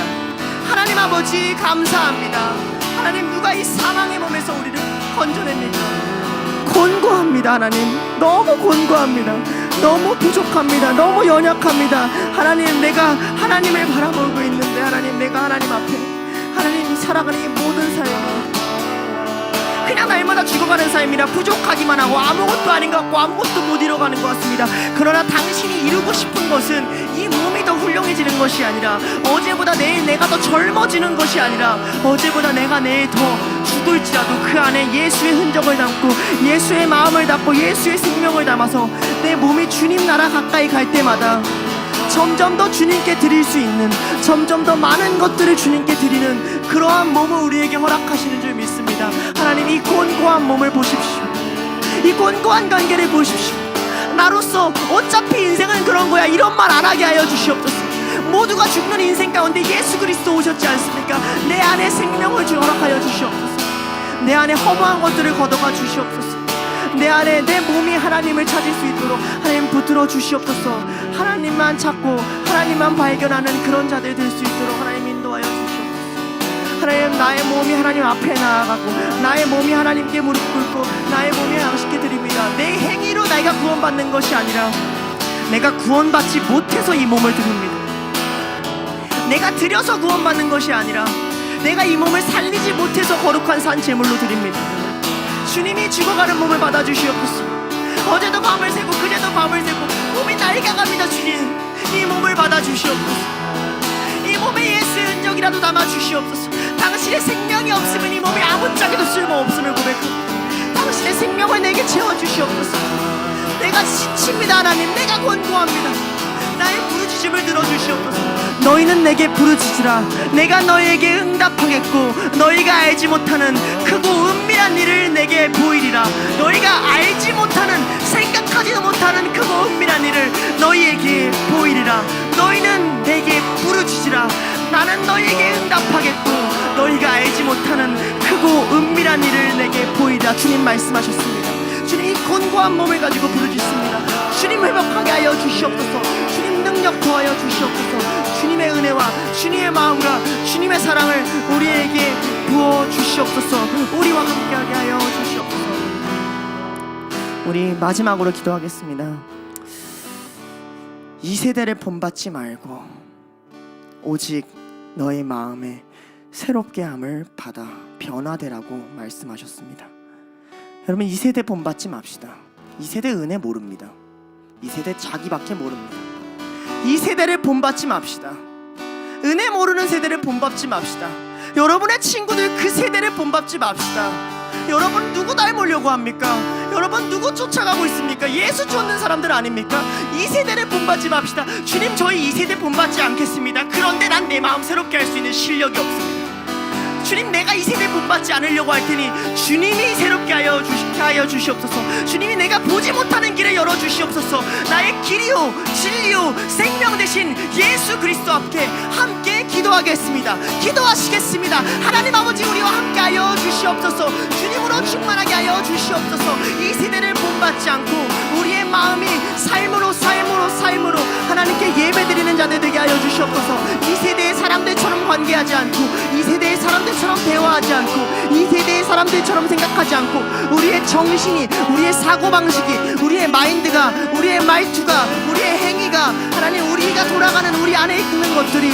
하나님 아버지 감사합니다. 하나님 누가 이 사망의 몸에서 우리를 건져냅니까? 곤고합니다. 하나님 너무 곤고합니다. 너무 부족합니다. 너무 연약합니다. 하나님 내가 하나님을 바라보고 있는데 하나님 내가 하나님 앞에 하나님이 살아가는 이 모든 삶 그냥 날마다 죽어가는 삶이라 부족하기만 하고 아무것도 아닌 것 같고 아무것도 못 이뤄가는 것 같습니다. 그러나 당신이 이루고 싶은 것은 이 몸이 더 훌륭해지는 것이 아니라 어제보다 내일 내가 더 젊어지는 것이 아니라 어제보다 내가 내일 더 죽을지라도 그 안에 예수의 흔적을 담고 예수의 마음을 담고 예수의 생명을 담아서 내 몸이 주님 나라 가까이 갈 때마다 점점 더 주님께 드릴 수 있는 점점 더 많은 것들을 주님께 드리는 그러한 몸을 우리에게 허락하시는 줄 믿습니다. 하나님 이 곤고한 몸을 보십시오. 이 곤고한 관계를 보십시오. 나로서 어차피 인생은 그런 거야 이런 말 안 하게 하여 주시옵소서. 모두가 죽는 인생 가운데 예수 그리스도 오셨지 않습니까? 내 안에 생명을 허락하여 주시옵소서. 내 안에 허무한 것들을 걷어가 주시옵소서. 내 안에 내 몸이 하나님을 찾을 수 있도록 하나님 붙들어 주시옵소서. 하나님만 찾고 하나님만 발견하는 그런 자들 될 수 있도록 하나님 인도하여 주시옵소서. 하나님 나의 몸이 하나님 앞에 나아가고 나의 몸이 하나님께 무릎 꿇고 나의 몸이 당신께 드립니다. 내 행위로 내가 구원받는 것이 아니라 내가 구원받지 못해서 이 몸을 드립니다. 내가 드려서 구원받는 것이 아니라 내가 이 몸을 살리지 못해서 거룩한 산 제물로 드립니다. 주님이 죽어가는 몸을 받아주시옵소서. 어제도 밤을 새고 그제도 밤을 새고 몸이 낡아갑니다. 주님, 이 몸을 받아주시옵소서. 이 몸에 예수의 흔적이라도 담아주시옵소서. 당신의 생명이 없으면 이 몸이 아무짝에도 쓸모없음을 고백합니다. 당신의 생명을 내게 채워주시옵소서. 내가 지칩니다. 하나님, 내가 권고합니다. 나의 부르짖음을 들어주시옵소서. 너희는 내게 부르짖으라. 내가 너희에게 응답하겠고 너희가 알지 못하는 크고 은밀한 일을 내게 보이리라. 너희가 알지 못하는, 생각하지도 못하는 크고 은밀한 일을 너희에게 보이리라. 너희는 내게 부르짖으라. 나는 너희에게 응답하겠고 너희가 알지 못하는 크고 은밀한 일을 내게 보이리라. 주님 말씀하셨습니다. 주님, 이 곤고한 몸을 가지고 부르짖습니다. 주님, 회복하게 하여 주시옵소서. 주님, 능력 더하여 주시옵소서. 주님의 은혜와 주님의 마음과 주님의 사랑을 우리에게 부어 주시옵소서. 우리와 함께하게 하여 주시옵소서. 우리 마지막으로 기도하겠습니다. 이 세대를 본받지 말고 오직 너의 마음에 새롭게 함을 받아 변화되라고 말씀하셨습니다. 여러분, 이 세대 본받지 맙시다. 이 세대 은혜 모릅니다. 이 세대 자기밖에 모릅니다. 이 세대를 본받지 맙시다. 은혜 모르는 세대를 본받지 맙시다. 여러분의 친구들 그 세대를 본받지 맙시다. 여러분 누구 닮으려고 합니까? 여러분 누구 쫓아가고 있습니까? 예수 쫓는 사람들 아닙니까? 이 세대를 본받지 맙시다. 주님, 저희 이 세대 본받지 않겠습니다. 그런데 난 내 마음 새롭게 할 수 있는 실력이 없습니다. 주님, 내가 이 세대 본받지 않으려고 할 테니 주님이 새롭게 하여 주시옵소서. 주님이 내가 보지 못하는 길을 열어주시옵소서. 나의 길이요 진리요 생명 되신 예수 그리스도 앞에 함께 기도하겠습니다. 기도하시겠습니다. 하나님 아버지, 우리와 함께 하여 주시옵소서. 주님으로 충만하게 하여 주시옵소서. 이 세대를 본받지 않고 우리의 마음이 삶으로 하나님께 예배드리는 자들 되게 하여 주시옵소서. 이 세대의 사람들처럼 관계하지 않고, 이 세대의 사람들처럼 대화하지 않고, 이 세대의 사람들처럼 생각하지 않고, 우리의 정신이, 우리의 사고방식이, 우리의 마인드가, 우리의 말투가, 우리의 행위가, 하나님, 우리가 돌아가는 우리 안에 있는 것들이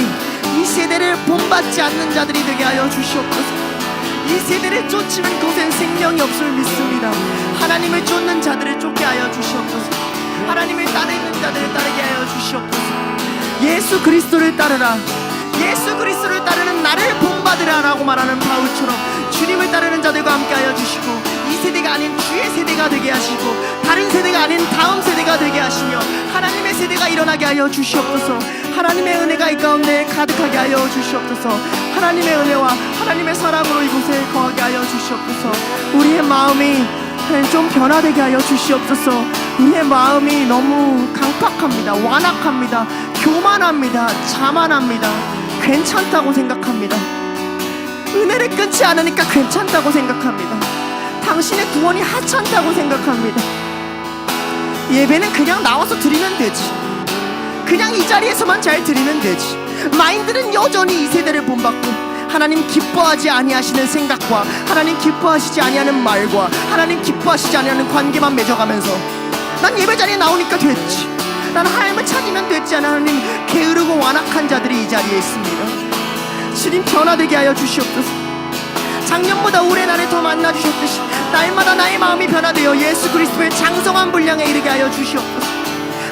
이 세대를 본받지 않는 자들이 되게 하여 주시옵소서. 이 세대를 쫓으면 그곳엔 생명이 없음을 믿습니다. 하나님을 쫓는 자들을 쫓게 하여 주시옵소서. 하나님을 따르는 자들을 따르게 하여 주시옵소서. 예수 그리스도를 따르라. 예수 그리스도를 따르는 나를 본받으라 라고 말하는 바울처럼 주님을 따르는 자들과 함께 하여 주시고, 이 세대가 아닌 주의 세대가 되게 하시고, 다른 세대가 아닌 다음 세대가 되게 하시며, 하나님의 세대가 일어나게 하여 주시옵소서. 하나님의 은혜가 이 가운데 가득하게 하여 주시옵소서. 하나님의 은혜와 하나님의 사랑으로 이곳에 거하게 하여 주시옵소서. 우리의 마음이 좀 변화되게 하여 주시옵소서. 우리의 마음이 너무 강팍합니다. 완악합니다. 교만합니다. 자만합니다. 괜찮다고 생각합니다. 은혜를 끊지 않으니까 괜찮다고 생각합니다. 당신의 구원이 하찮다고 생각합니다. 예배는 그냥 나와서 드리면 되지, 그냥 이 자리에서만 잘 드리면 되지. 마인드는 여전히 이 세대를 본받고 하나님 기뻐하지 아니하시는 생각과 하나님 기뻐하시지 아니하는 말과 하나님 기뻐하시지 아니하는 관계만 맺어가면서 난 예배자리에 나오니까 됐지, 난 하나님을 찾으면 됐지 하는 하나님 게으르고 완악한 자들이 이 자리에 있습니다. 주님, 변화되게 하여 주시옵소서. 작년보다 올해 나를 더 만나주셨듯이 날마다 나의 마음이 변화되어 예수 그리스도의 장성한 분량에 이르게 하여 주시옵소서.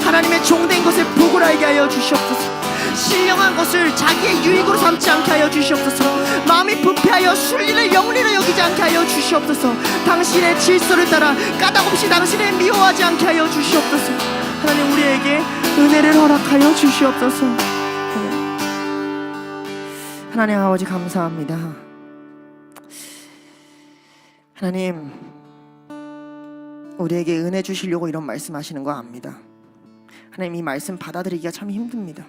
하나님의 종된 것을 복을 알게 하여 주시옵소서. 신령한 것을 자기의 유익으로 삼지 않게 하여 주시옵소서. 마음이 부패하여 순리를 영리로 여기지 않게 하여 주시옵소서. 당신의 질서를 따라 까닭없이 당신을 미워하지 않게 하여 주시옵소서. 하나님, 우리에게 은혜를 허락하여 주시옵소서. 하나님 아버지, 감사합니다. 하나님, 우리에게 은혜 주시려고 이런 말씀하시는 거 압니다. 하나님, 이 말씀 받아들이기가 참 힘듭니다.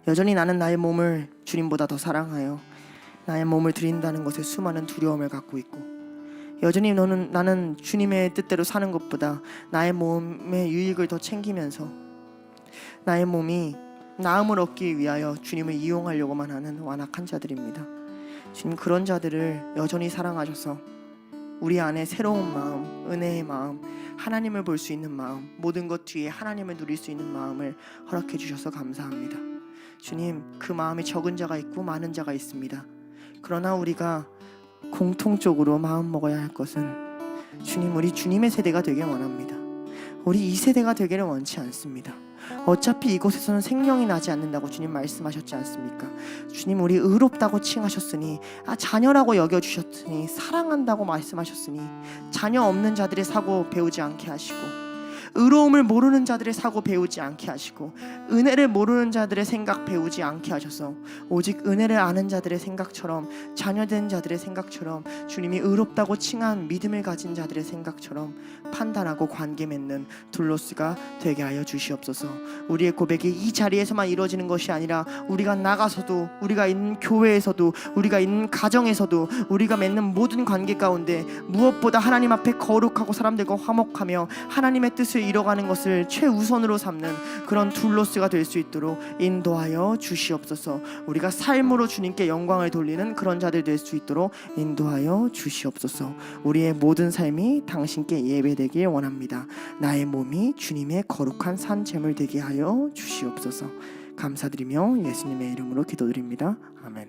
여전히 나는 나의 몸을 주님보다 더 사랑하여 나의 몸을 드린다는 것에 수많은 두려움을 갖고 있고, 여전히 나는 주님의 뜻대로 사는 것보다 나의 몸의 유익을 더 챙기면서 나의 몸이 나음을 얻기 위하여 주님을 이용하려고만 하는 완악한 자들입니다. 주님, 그런 자들을 여전히 사랑하셔서 우리 안에 새로운 마음, 은혜의 마음, 하나님을 볼 수 있는 마음, 모든 것 뒤에 하나님을 누릴 수 있는 마음을 허락해 주셔서 감사합니다. 주님, 그 마음이 적은 자가 있고 많은 자가 있습니다. 그러나 우리가 공통적으로 마음 먹어야 할 것은 주님, 우리 주님의 세대가 되길 원합니다. 우리 2세대가 되기를 원치 않습니다. 어차피 이곳에서는 생명이 나지 않는다고 주님 말씀하셨지 않습니까? 주님, 우리 의롭다고 칭하셨으니, 자녀라고 여겨주셨으니, 사랑한다고 말씀하셨으니, 자녀 없는 자들의 사고 배우지 않게 하시고, 의로움을 모르는 자들의 사고 배우지 않게 하시고, 은혜를 모르는 자들의 생각 배우지 않게 하셔서 오직 은혜를 아는 자들의 생각처럼, 자녀된 자들의 생각처럼, 주님이 의롭다고 칭한 믿음을 가진 자들의 생각처럼 판단하고 관계 맺는 둘로스가 되게 하여 주시옵소서. 우리의 고백이 이 자리에서만 이루어지는 것이 아니라 우리가 나가서도, 우리가 있는 교회에서도, 우리가 있는 가정에서도, 우리가 맺는 모든 관계 가운데 무엇보다 하나님 앞에 거룩하고 사람들과 화목하며 하나님의 뜻을 이뤄가는 것을 최우선으로 삼는 그런 둘로스가 될 수 있도록 인도하여 주시옵소서. 우리가 삶으로 주님께 영광을 돌리는 그런 자들 될 수 있도록 인도하여 주시옵소서. 우리의 모든 삶이 당신께 예배되길 원합니다. 나의 몸이 주님의 거룩한 산 제물 되게 하여 주시옵소서. 감사드리며 예수님의 이름으로 기도드립니다. 아멘.